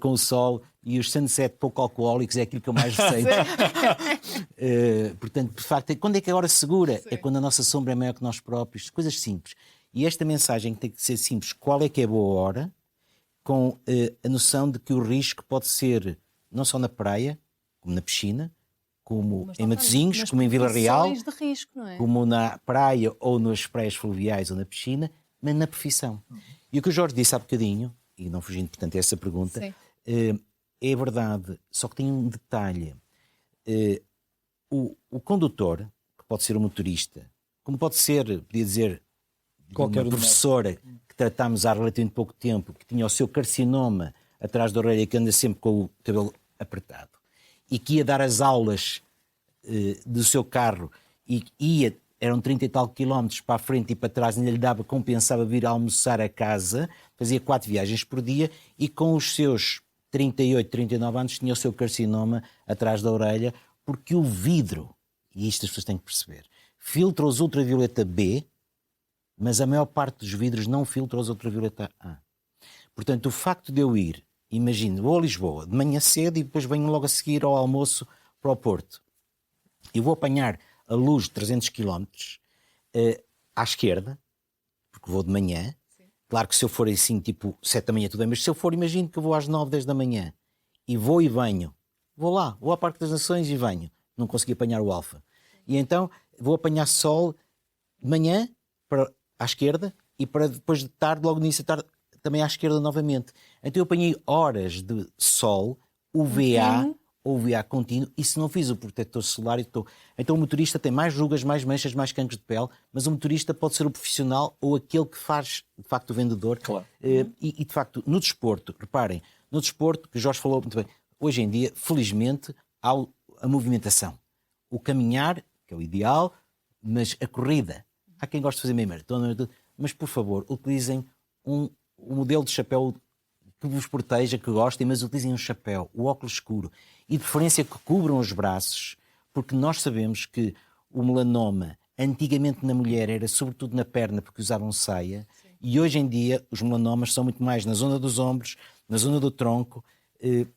com o sol e os sunset pouco alcoólicos, é aquilo que eu mais receito. Portanto, de facto, quando é que é a hora segura? Sim. É quando a nossa sombra é maior que nós próprios, coisas simples. E esta mensagem tem que ser simples. Qual é que é a boa hora? Com a noção de que o risco pode ser não só na praia, como na piscina, como em Matosinhos, como em Vila Real, de risco, não é? como na praia ou nas praias fluviais ou na piscina, mas na profissão. E o que o Jorge disse há bocadinho, e não fugindo, portanto, a essa pergunta, é verdade, só que tem um detalhe. O condutor, que pode ser o motorista, como pode ser, podia dizer, qualquer professora que tratámos há relativamente pouco tempo, que tinha o seu carcinoma atrás da orelha, que anda sempre com o cabelo apertado, e que ia dar as aulas do seu carro e eram 30 e tal quilómetros para a frente e para trás, ainda lhe dava, compensava vir almoçar a casa, fazia 4 viagens por dia e com os seus 38, 39 anos tinha o seu carcinoma atrás da orelha, porque o vidro, e isto as pessoas têm que perceber, filtra os ultravioleta B, mas a maior parte dos vidros não filtra os ultravioleta A. Portanto, o facto de eu ir, imagino, vou a Lisboa de manhã cedo e depois venho logo a seguir ao almoço para o Porto. Eu vou apanhar a luz de 300 km à esquerda, porque vou de manhã. Sim. Claro que se eu for assim, tipo 7 da manhã, tudo bem, mas se eu for, imagino que eu vou às 9, 10 da manhã e vou e venho. Vou lá, vou ao Parque das Nações e venho. Não consegui apanhar o alfa. E então vou apanhar sol de manhã à esquerda e para depois de tarde, logo no início da tarde, também à esquerda novamente. Então eu apanhei horas de sol, UVA, ou VA contínuo, e se não fiz o protetor solar, então o motorista tem mais rugas, mais manchas, mais cancros de pele, mas o motorista pode ser o profissional ou aquele que faz, de facto, o vendedor. Claro. E, de facto, no desporto, reparem, no desporto, que o Jorge falou muito bem, hoje em dia, felizmente, há a movimentação. O caminhar, que é o ideal, mas a corrida. Há quem goste de fazer meia maratona, mas, por favor, utilizem um modelo de chapéu que vos proteja, que gostem, mas utilizem um chapéu, o óculos escuro, e de preferência que cubram os braços, porque nós sabemos que o melanoma, antigamente na mulher, era sobretudo na perna, porque usavam saia, e hoje em dia os melanomas são muito mais na zona dos ombros, na zona do tronco,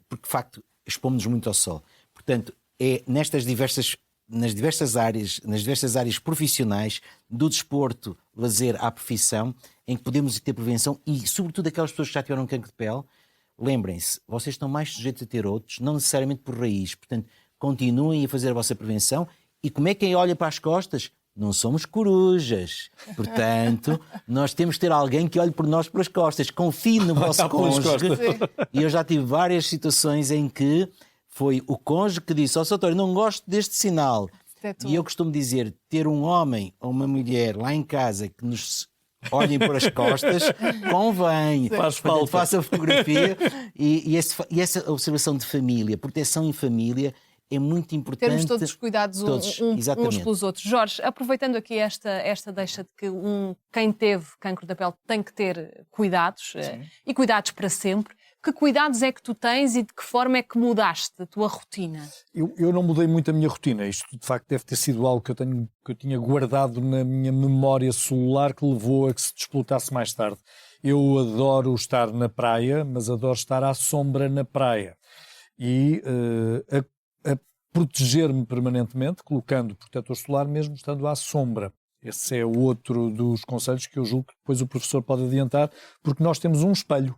porque de facto expomos-nos muito ao sol. Portanto, é nas diversas áreas profissionais, do desporto, lazer à profissão, em que podemos ter prevenção e, sobretudo, aquelas pessoas que já tiveram cancro de pele, lembrem-se, vocês estão mais sujeitos a ter outros, não necessariamente por raiz. Portanto, continuem a fazer a vossa prevenção. E como é que quem olha para as costas? Não somos corujas. Portanto, nós temos de ter alguém que olhe por nós pelas costas. Confie no vosso cônjuge. E eu já tive várias situações em que foi o cônjuge que disse: ó, Soutor, não gosto deste sinal. E eu costumo dizer, ter um homem ou uma mulher lá em casa que nos olhem por as costas, convém. Faz falta. Faça fotografia. E essa observação de família, proteção em família, é muito importante. Termos todos os cuidados uns pelos outros. Jorge, aproveitando aqui esta deixa de que quem teve cancro da pele tem que ter cuidados, e cuidados para sempre, que cuidados é que tu tens e de que forma é que mudaste a tua rotina? Eu não mudei muito a minha rotina. Isto, de facto, deve ter sido algo que eu tinha guardado na minha memória celular, que levou a que se despoltasse mais tarde. Eu adoro estar na praia, mas adoro estar à sombra na praia. E a proteger-me permanentemente, colocando protetor solar, mesmo estando à sombra. Esse é outro dos conselhos que eu julgo que depois o professor pode adiantar, porque nós temos um espelho.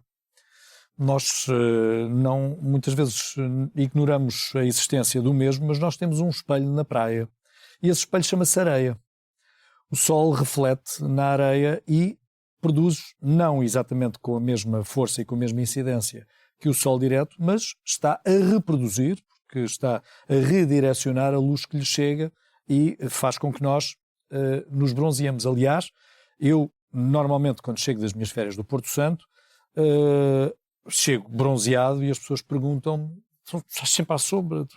Nós muitas vezes ignoramos a existência do mesmo, mas nós temos um espelho na praia. E esse espelho chama-se areia. O sol reflete na areia e produz, não exatamente com a mesma força e com a mesma incidência que o sol direto, mas está a reproduzir, porque está a redirecionar a luz que lhe chega e faz com que nós nos bronzeemos. Aliás, eu normalmente, quando chego das minhas férias do Porto Santo, chego bronzeado e as pessoas perguntam: estás sempre à sombra?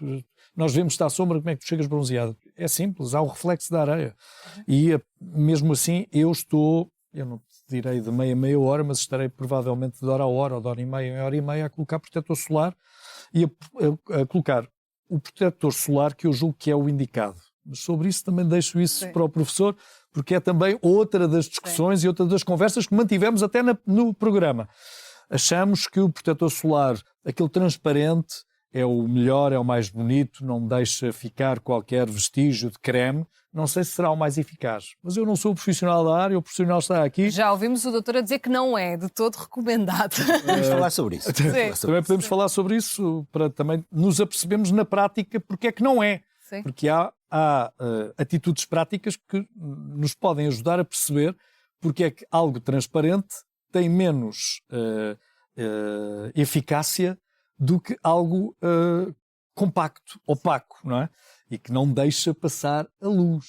Nós vemos-te à sombra, como é que tu chegas bronzeado? É simples, há o reflexo da areia. E mesmo assim eu não direi de meia hora, mas estarei provavelmente de hora a hora, ou de hora e meia a colocar protetor solar e a colocar o protetor solar que eu julgo que é o indicado. Mas sobre isso também deixo isso para o professor, porque é também outra das discussões e outra das conversas que mantivemos até no programa. Achamos que o protetor solar, aquele transparente, é o melhor, é o mais bonito, não deixa ficar qualquer vestígio de creme. Não sei se será o mais eficaz, mas eu não sou o profissional da área, o profissional está aqui. Já ouvimos o doutor a dizer que não é de todo recomendado. Vamos falar sobre isso. Também podemos falar sobre isso para também nos apercebermos na prática porque é que não é. Sim. Porque há atitudes práticas que nos podem ajudar a perceber porque é que algo transparente tem menos eficácia do que algo compacto, opaco, não é? E que não deixa passar a luz,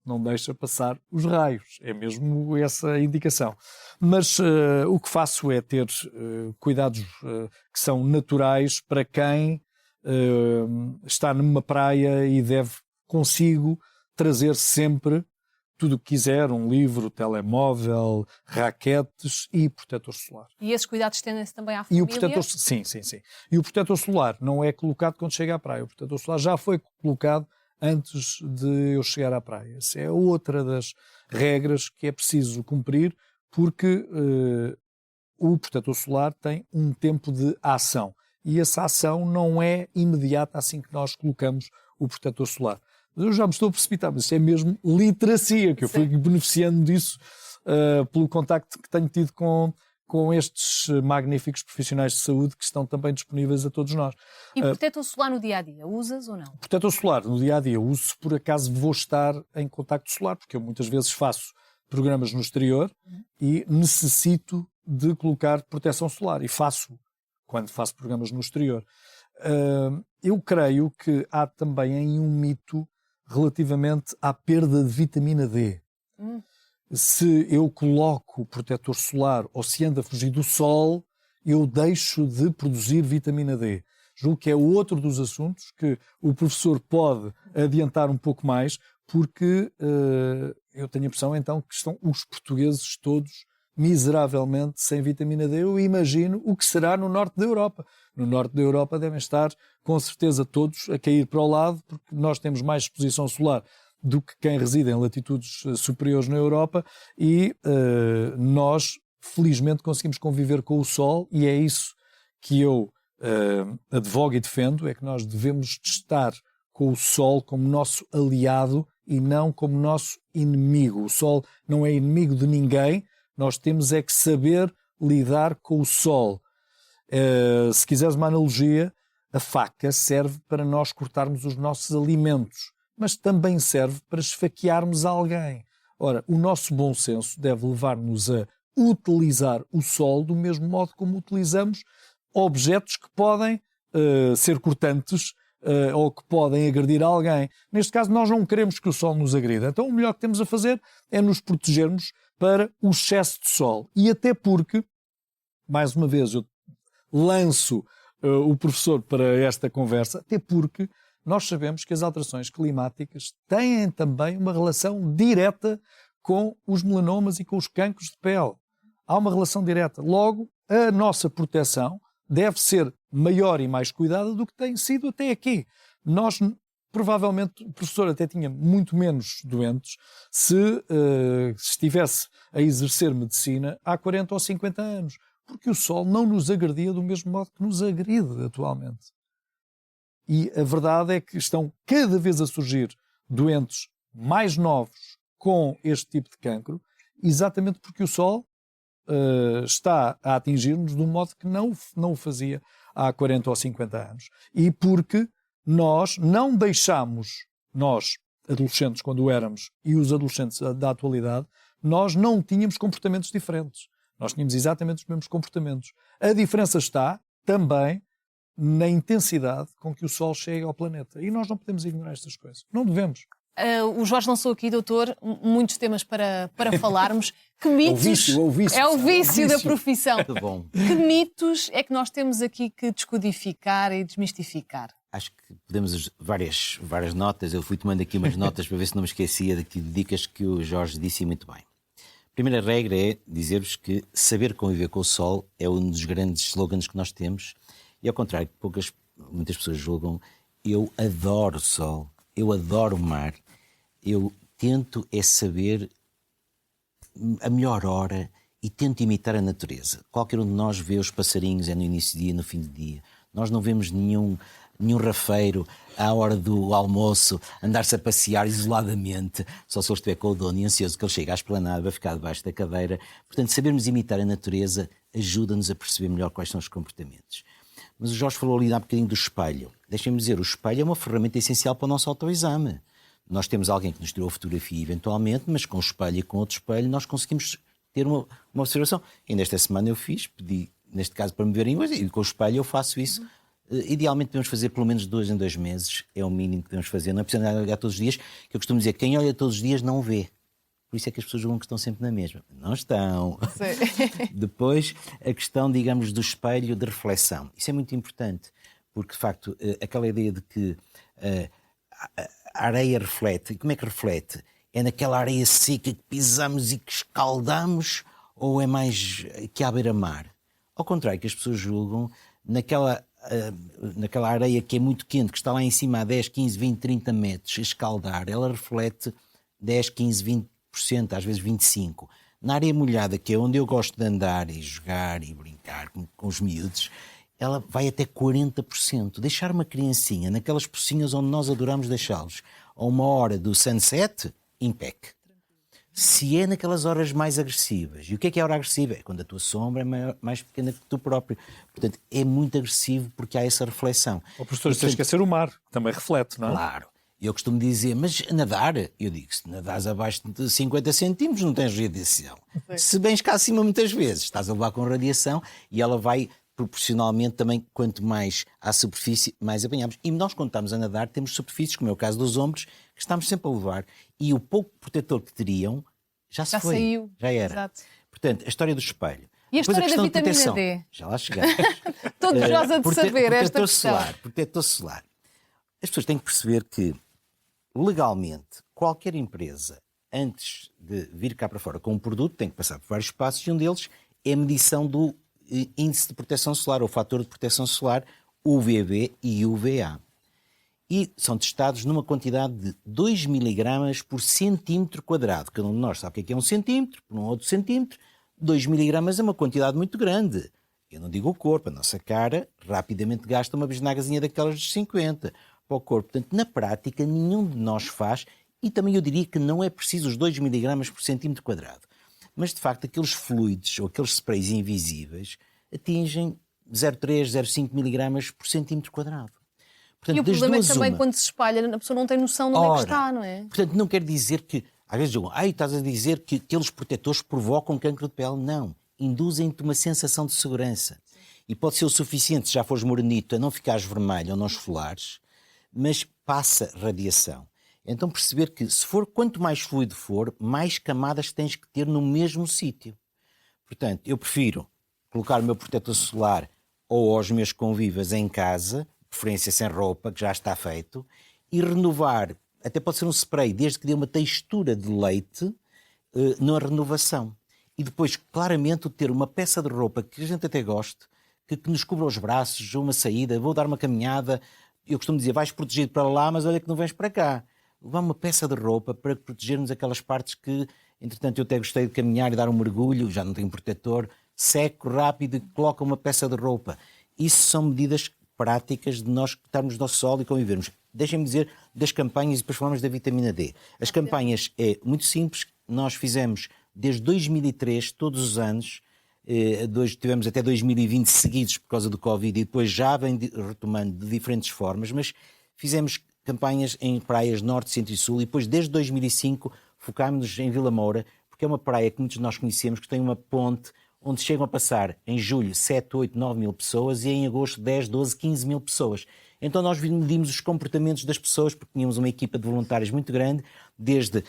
não deixa passar os raios. É mesmo essa a indicação. Mas o que faço é ter cuidados que são naturais para quem está numa praia e deve consigo trazer sempre tudo o que quiser, um livro, telemóvel, raquetes e protetor solar. E esses cuidados tendem-se também à família? Sim. E o protetor solar não é colocado quando chega à praia. O protetor solar já foi colocado antes de eu chegar à praia. Essa é outra das regras que é preciso cumprir, porque o protetor solar tem um tempo de ação. E essa ação não é imediata assim que nós colocamos o protetor solar. Eu já me estou a precipitar, mas isso é mesmo literacia, que eu fui beneficiando disso pelo contacto que tenho tido com estes magníficos profissionais de saúde que estão também disponíveis a todos nós. E protetor solar no dia-a-dia, usas ou não? Protetor solar no dia-a-dia uso se por acaso vou estar em contacto solar, porque eu muitas vezes faço programas no exterior e necessito de colocar proteção solar, e faço quando faço programas no exterior. Eu creio que há também aí um mito relativamente à perda de vitamina D. Se eu coloco protetor solar ou se ando a fugir do sol, eu deixo de produzir vitamina D. Julgo que é outro dos assuntos que o professor pode adiantar um pouco mais, porque eu tenho a impressão então que estão os portugueses todos miseravelmente sem vitamina D. Eu imagino o que será no norte da Europa. No norte da Europa devem estar com certeza todos a cair para o lado, porque nós temos mais exposição solar do que quem reside em latitudes superiores na Europa e nós felizmente conseguimos conviver com o sol, e é isso que eu advogo e defendo, é que nós devemos estar com o sol como nosso aliado e não como nosso inimigo. O sol não é inimigo de ninguém, nós temos é que saber lidar com o sol. Se quiseres uma analogia, a faca serve para nós cortarmos os nossos alimentos, mas também serve para esfaquearmos alguém. Ora, o nosso bom senso deve levar-nos a utilizar o sol do mesmo modo como utilizamos objetos que podem ser cortantes ou que podem agredir alguém. Neste caso, nós não queremos que o sol nos agrida. Então, o melhor que temos a fazer é nos protegermos para o excesso de sol. E até porque, mais uma vez, eu lanço o professor para esta conversa, até porque nós sabemos que as alterações climáticas têm também uma relação direta com os melanomas e com os cancros de pele. Há uma relação direta. Logo, a nossa proteção deve ser maior e mais cuidada do que tem sido até aqui. Nós, provavelmente, o professor até tinha muito menos doentes se estivesse a exercer medicina há 40 ou 50 anos, porque o sol não nos agredia do mesmo modo que nos agride atualmente. E a verdade é que estão cada vez a surgir doentes mais novos com este tipo de cancro, exatamente porque o sol está a atingir-nos de um modo que não o fazia há 40 ou 50 anos. E porque nós não deixamos, nós, adolescentes, quando éramos, e os adolescentes da atualidade, nós não tínhamos comportamentos diferentes. Nós tínhamos exatamente os mesmos comportamentos. A diferença está também na intensidade com que o Sol chega ao planeta. E nós não podemos ignorar estas coisas. Não devemos. O Jorge lançou aqui, doutor, muitos temas para falarmos. Que mitos... É o vício da profissão. Muito bom. Que mitos é que nós temos aqui que descodificar e desmistificar? Acho que podemos várias notas. Eu fui tomando aqui umas notas para ver se não me esquecia de dicas que o Jorge disse muito bem. A primeira regra é dizer-vos que saber conviver com o sol é um dos grandes slogans que nós temos. E ao contrário que muitas pessoas julgam, eu adoro o sol, eu adoro o mar, eu tento saber a melhor hora e tento imitar a natureza. Qualquer um de nós vê os passarinhos no início do dia, no fim do dia. Nós não vemos nenhum rafeiro à hora do almoço andar-se a passear isoladamente, só se ele estiver com o dono e ansioso que ele chegue à esplanada, vai ficar debaixo da cadeira. Portanto, sabermos imitar a natureza ajuda-nos a perceber melhor quais são os comportamentos. Mas o Jorge falou ali há bocadinho do espelho. Deixem-me dizer, o espelho é uma ferramenta essencial para o nosso autoexame. Nós temos alguém que nos tirou a fotografia eventualmente, mas com o espelho e com outro espelho nós conseguimos ter uma observação. E nesta semana eu pedi, neste caso para me verem, e com o espelho eu faço isso. Idealmente devemos fazer pelo menos 2 em 2 meses, é o mínimo que devemos fazer. Não é preciso olhar todos os dias, que eu costumo dizer que quem olha todos os dias não vê. Por isso é que as pessoas julgam que estão sempre na mesma. Não estão. Depois, a questão, digamos, do espelho de reflexão. Isso é muito importante, porque, de facto, aquela ideia de que a areia reflete. E como é que reflete? É naquela areia seca que pisamos e que escaldamos, ou é mais que à beira-mar? Ao contrário, que as pessoas julgam, naquela areia que é muito quente, que está lá em cima a 10, 15, 20, 30 metros, a escaldar, ela reflete 10, 15, 20%, às vezes 25%. Na areia molhada, que é onde eu gosto de andar e jogar e brincar com os miúdos, ela vai até 40%. Deixar uma criancinha naquelas pocinhas onde nós adoramos deixá-los, a 1 hora do sunset, impec. Se é naquelas horas mais agressivas. E o que é a hora agressiva? É quando a tua sombra é mais pequena que tu próprio. Portanto, é muito agressivo porque há essa reflexão. O professor, sem esquecer o mar, que também reflete, não é? Claro. Eu costumo dizer, mas nadar, eu digo, se nadares abaixo de 50 centímetros não tens radiação. Se bens cá acima muitas vezes, estás a levar com radiação e ela vai proporcionalmente também, quanto mais à superfície, mais apanhamos. E nós, quando estamos a nadar, temos superfícies, como é o caso dos ombros, que estamos sempre a levar. E o pouco protetor que teriam, já se foi. Saiu. Já era. Exato. Portanto, a história do espelho. E a Depois história da questão de vitamina proteção. D? Já lá chegamos. Estou desejosa de saber esta questão. Protetor solar. As pessoas têm que perceber que, legalmente, qualquer empresa, antes de vir cá para fora com um produto, tem que passar por vários passos e um deles é a medição do índice de proteção solar, ou fator de proteção solar, UVB e UVA. E são testados numa quantidade de 2 miligramas por centímetro quadrado. Cada um de nós sabe o que é 1 centímetro, por um outro centímetro. 2 miligramas é uma quantidade muito grande. Eu não digo o corpo, a nossa cara rapidamente gasta uma bisnagazinha daquelas de 50 para o corpo. Portanto, na prática, nenhum de nós faz, e também eu diria que não é preciso os 2 miligramas por centímetro quadrado. Mas, de facto, aqueles fluidos ou aqueles sprays invisíveis atingem 0,3, 0,5 miligramas por centímetro quadrado. Portanto, E o problema é que também, quando se espalha, a pessoa não tem noção de onde é que está, não é? Portanto, não quer dizer que, às vezes dizem, estás a dizer que aqueles protetores provocam cancro de pele. Não. Induzem-te uma sensação de segurança. E pode ser o suficiente, se já fores morenito, a não ficares vermelho ou não esfolares, mas passa radiação. Então perceber que, quanto mais fluido for, mais camadas tens que ter no mesmo sítio. Portanto, eu prefiro colocar o meu protetor solar ou aos meus convivas em casa, preferência sem roupa, que já está feito, e renovar, até pode ser um spray, desde que dê uma textura de leite na renovação. E depois, claramente, ter uma peça de roupa que a gente até goste, que nos cubra os braços, uma saída, vou dar uma caminhada. Eu costumo dizer, vais protegido para lá, mas olha que não vens para cá. Levar uma peça de roupa para protegermos aquelas partes que, entretanto, eu até gostei de caminhar e dar um mergulho, já não tenho protetor, seco, rápido, e coloco uma peça de roupa. Isso são medidas práticas de nós estarmos no sol e convivermos. Deixem-me dizer das campanhas e depois falamos da vitamina D. As campanhas é muito simples, nós fizemos desde 2003, todos os anos, tivemos até 2020 seguidos por causa do Covid e depois já vem retomando de diferentes formas, mas fizemos campanhas em praias norte, centro e sul e depois desde 2005 focámos-nos em Vila Moura, porque é uma praia que muitos de nós conhecemos, que tem uma ponte onde chegam a passar em julho 7, 8, 9 mil pessoas e em agosto 10, 12, 15 mil pessoas. Então nós medimos os comportamentos das pessoas, porque tínhamos uma equipa de voluntários muito grande, desde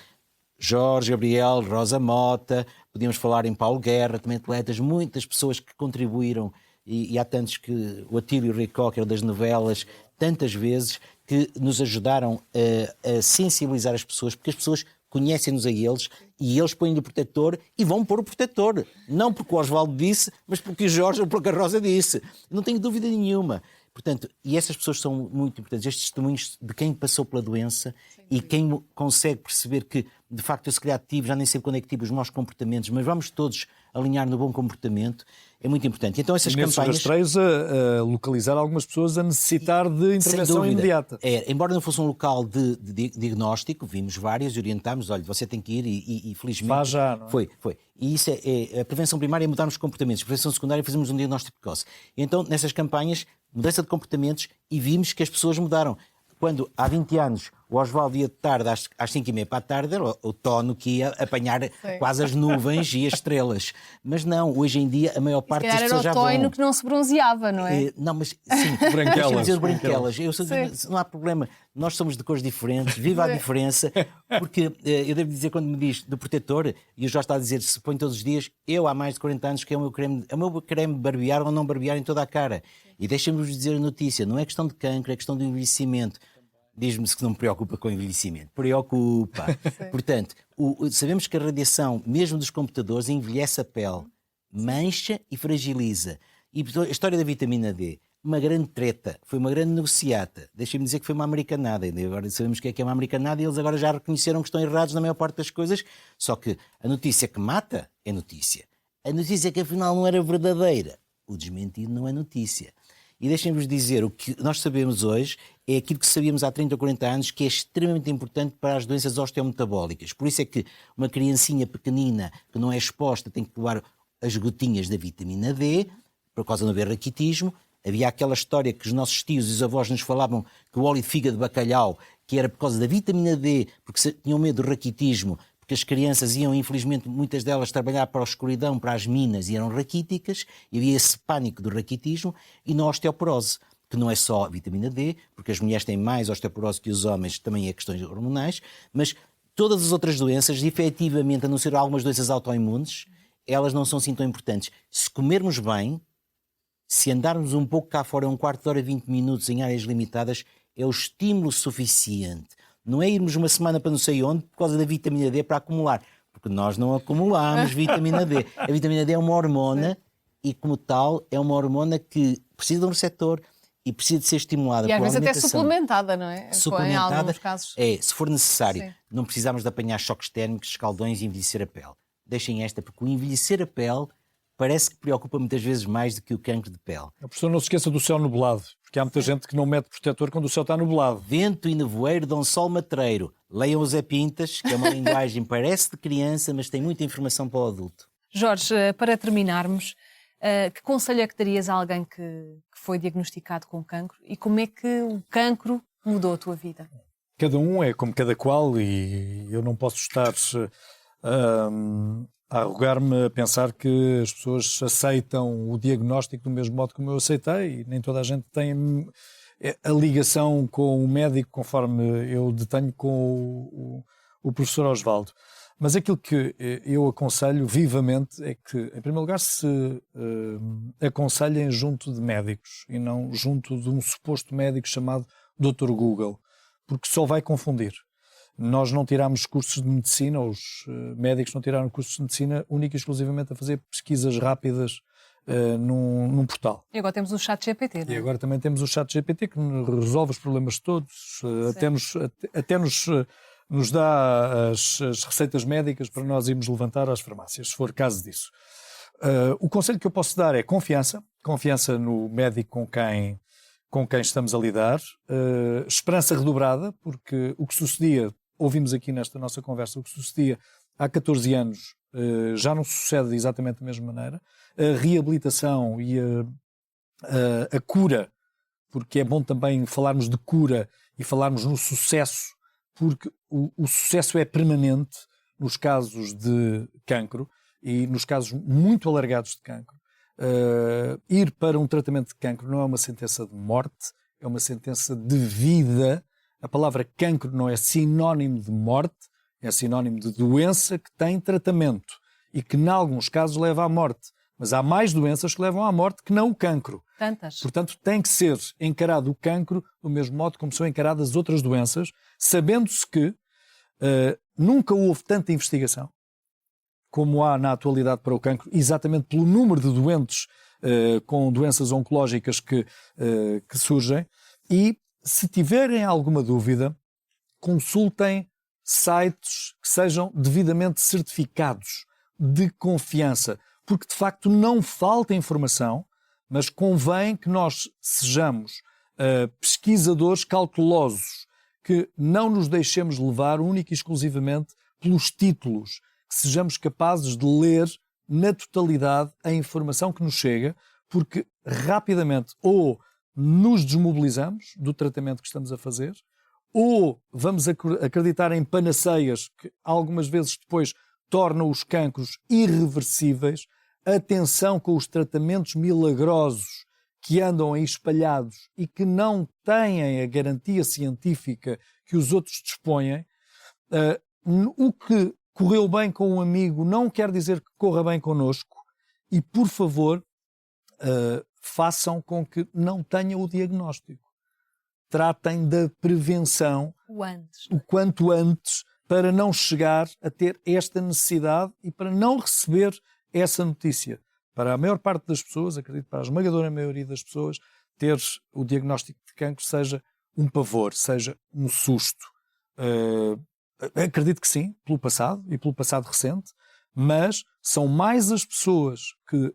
Jorge, Gabriel, Rosa Mota, podíamos falar em Paulo Guerra, também atletas, muitas pessoas que contribuíram, e há tantos que, o Atílio Ricó, que era das novelas, tantas vezes, que nos ajudaram a sensibilizar as pessoas, porque as pessoas conhecem-nos a eles e eles põem-lhe o protetor e vão pôr o protetor. Não porque o Osvaldo disse, mas porque o Jorge ou porque a Rosa disse. Não tenho dúvida nenhuma. Portanto, e essas pessoas são muito importantes, estes testemunhos de quem passou pela doença e quem consegue perceber que, de facto, eu se calhar tive, já nem sei quando é que tive os maus comportamentos, mas vamos todos alinhar no bom comportamento, é muito importante. Então essas campanhas... rastreios a localizar algumas pessoas a necessitar de intervenção imediata. Embora não fosse um local de diagnóstico, vimos várias e orientámos, olha, você tem que ir e felizmente... Faz já, não é? Foi. E isso a prevenção primária é mudarmos comportamentos. A prevenção secundária é fazermos um diagnóstico precoce. Então, nessas campanhas, mudança de comportamentos e vimos que as pessoas mudaram. Quando, há 20 anos, o Osvaldo ia de tarde às 5h30 para a tarde, era o Tono que ia apanhar quase as nuvens e as estrelas. Mas não, hoje em dia a maior parte das pessoas já vão. Era o Tono que não se bronzeava, não é? Não, mas sim, branquelas. Não há problema. Nós somos de cores diferentes, viva a diferença. Porque eu devo dizer, quando me diz do protetor, e o Jorge está a dizer, se põe todos os dias, eu há mais de 40 anos que é o meu creme barbear ou não barbear em toda a cara. E deixem-me dizer a notícia, não é questão de cancro, é questão de envelhecimento. Diz-me que não me preocupa com o envelhecimento. Preocupa. Portanto, sabemos que a radiação, mesmo dos computadores, envelhece a pele, mancha e fragiliza. E a história da vitamina D, uma grande treta, foi uma grande negociata. Deixem-me dizer que foi uma americanada. E agora sabemos o que é uma americanada e eles agora já reconheceram que estão errados na maior parte das coisas. Só que a notícia que mata é notícia. A notícia que afinal não era verdadeira. O desmentido não é notícia. E deixem-vos dizer, o que nós sabemos hoje é aquilo que sabíamos há 30 ou 40 anos, que é extremamente importante para as doenças osteometabólicas. Por isso é que uma criancinha pequenina que não é exposta tem que tomar as gotinhas da vitamina D, por causa de não haver raquitismo. Havia aquela história que os nossos tios e os avós nos falavam que o óleo de fígado de bacalhau, que era por causa da vitamina D, porque tinham medo do raquitismo, porque as crianças iam, infelizmente, muitas delas trabalhar para a escuridão, para as minas, e eram raquíticas, e havia esse pânico do raquitismo, e na osteoporose, que não é só a vitamina D, porque as mulheres têm mais osteoporose que os homens, também é questões hormonais, mas todas as outras doenças, efetivamente, a não ser algumas doenças autoimunes, elas não são assim tão importantes. Se comermos bem, se andarmos um pouco cá fora, 1/4 de hora, 20 minutos, em áreas limitadas, é o estímulo suficiente. Não é irmos uma semana para não sei onde por causa da vitamina D para acumular, porque nós não acumulamos vitamina D. A vitamina D é uma hormona e, como tal, é uma hormona que precisa de um receptor e precisa de ser estimulada E às por vezes até alimentação. suplementada, não é? Em Suplementada, alguns casos. se for necessário. Sim. Não precisamos de apanhar choques térmicos, escaldões e envelhecer a pele. Deixem esta, porque o envelhecer a pele parece que preocupa muitas vezes mais do que o cancro de pele. A professora não se esqueça do céu nublado, porque há muita gente que não mete protetor quando o céu está nublado. Vento e nevoeiro dão sol matreiro. Leiam o Zé Pintas, que é uma linguagem parece de criança, mas tem muita informação para o adulto. Jorge, para terminarmos, que conselho é que darias a alguém que foi diagnosticado com cancro e como é que o cancro mudou a tua vida? Cada um é como cada qual e eu não posso estar a arrogar-me a pensar que as pessoas aceitam o diagnóstico do mesmo modo como eu aceitei, e nem toda a gente tem a ligação com o médico conforme eu detenho com o professor Osvaldo. Mas aquilo que eu aconselho vivamente é que, em primeiro lugar, se aconselhem junto de médicos e não junto de um suposto médico chamado Dr. Google, porque só vai confundir. Nós não tiramos cursos de medicina, os médicos não tiraram cursos de medicina única e exclusivamente a fazer pesquisas rápidas num portal. E agora temos o ChatGPT, não é? E agora também temos o ChatGPT que resolve os problemas todos, até nos dá as receitas médicas para nós irmos levantar às farmácias, se for caso disso. O conselho que eu posso dar é confiança no médico com quem estamos a lidar, esperança redobrada, porque o que sucedia, ouvimos aqui nesta nossa conversa, o que sucedia há 14 anos já não sucede exatamente da mesma maneira. A reabilitação e a cura, porque é bom também falarmos de cura e falarmos no sucesso, porque o sucesso é permanente nos casos de cancro e nos casos muito alargados de cancro. Ir para um tratamento de cancro não é uma sentença de morte, é uma sentença de vida. A palavra cancro não é sinónimo de morte, é sinónimo de doença que tem tratamento e que, em alguns casos, leva à morte. Mas há mais doenças que levam à morte que não o cancro. Tantas. Portanto, tem que ser encarado o cancro do mesmo modo como são encaradas outras doenças, sabendo-se que nunca houve tanta investigação como há na atualidade para o cancro, exatamente pelo número de doentes com doenças oncológicas que surgem. E, se tiverem alguma dúvida, consultem sites que sejam devidamente certificados, de confiança, porque de facto não falta informação, mas convém que nós sejamos pesquisadores cautelosos, que não nos deixemos levar única e exclusivamente pelos títulos, que sejamos capazes de ler na totalidade a informação que nos chega, porque rapidamente ou nos desmobilizamos do tratamento que estamos a fazer, ou vamos acreditar em panaceias que algumas vezes depois tornam os cancros irreversíveis. Atenção com os tratamentos milagrosos que andam aí espalhados e que não têm a garantia científica que os outros dispõem. O que correu bem com um amigo não quer dizer que corra bem connosco e, por favor, façam com que não tenham o diagnóstico. Tratem da prevenção o quanto antes para não chegar a ter esta necessidade e para não receber essa notícia. Para a maior parte das pessoas, acredito para a esmagadora maioria das pessoas, ter o diagnóstico de cancro seja um pavor, seja um susto. Acredito que sim, pelo passado e pelo passado recente, mas são mais as pessoas que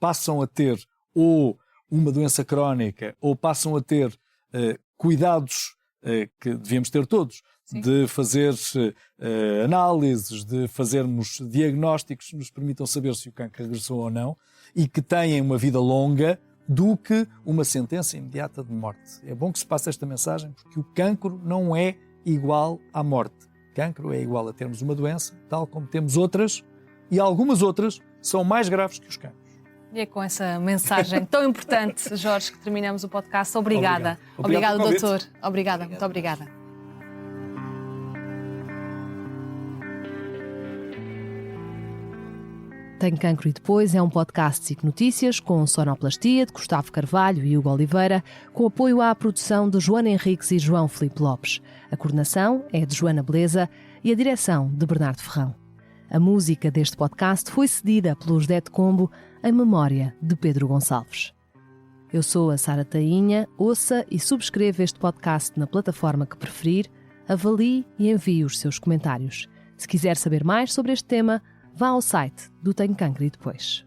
passam a ter ou uma doença crónica ou passam a ter cuidados que devíamos ter todos, sim, de fazer análises, de fazermos diagnósticos que nos permitam saber se o cancro regressou ou não e que tenham uma vida longa, do que uma sentença imediata de morte. É bom que se passe esta mensagem, porque o cancro não é igual à morte. Cancro é igual a termos uma doença, tal como temos outras, e algumas outras são mais graves que os cancros. E é com essa mensagem tão importante, Jorge, que terminamos o podcast. Obrigada. Obrigado pelo convite. Doutor. Obrigada, muito obrigada. Tenho Cancro e Depois é um podcast de SIC Notícias com sonoplastia de Gustavo Carvalho e Hugo Oliveira, com apoio à produção de Joana Henriques e João Filipe Lopes. A coordenação é de Joana Beleza e a direção de Bernardo Ferrão. A música deste podcast foi cedida pelo José de Combo em memória de Pedro Gonçalves. Eu sou a Sara Tainha, ouça e subscreva este podcast na plataforma que preferir, avalie e envie os seus comentários. Se quiser saber mais sobre este tema, vá ao site do Tenho Cancro e Depois.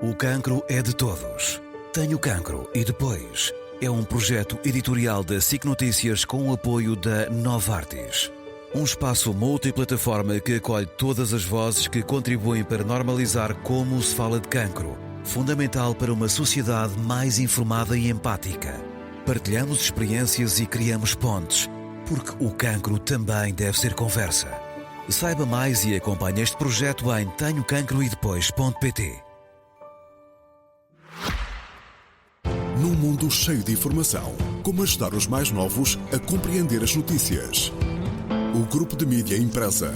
O cancro é de todos. Tenho Cancro e Depois é um projeto editorial da SIC Notícias com o apoio da Novartis. Um espaço multiplataforma que acolhe todas as vozes que contribuem para normalizar como se fala de cancro, fundamental para uma sociedade mais informada e empática. Partilhamos experiências e criamos pontes, porque o cancro também deve ser conversa. Saiba mais e acompanhe este projeto em tenhocancroedepois.pt. Num mundo cheio de informação, como ajudar os mais novos a compreender as notícias? O Grupo de Mídia Impressa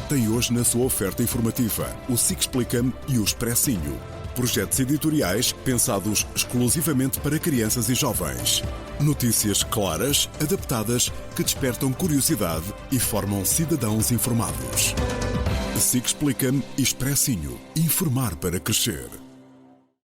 tem hoje na sua oferta informativa o SIC Explica-me e o Expressinho. Projetos editoriais pensados exclusivamente para crianças e jovens. Notícias claras, adaptadas, que despertam curiosidade e formam cidadãos informados. SIC Explica-me e Expressinho. Informar para crescer.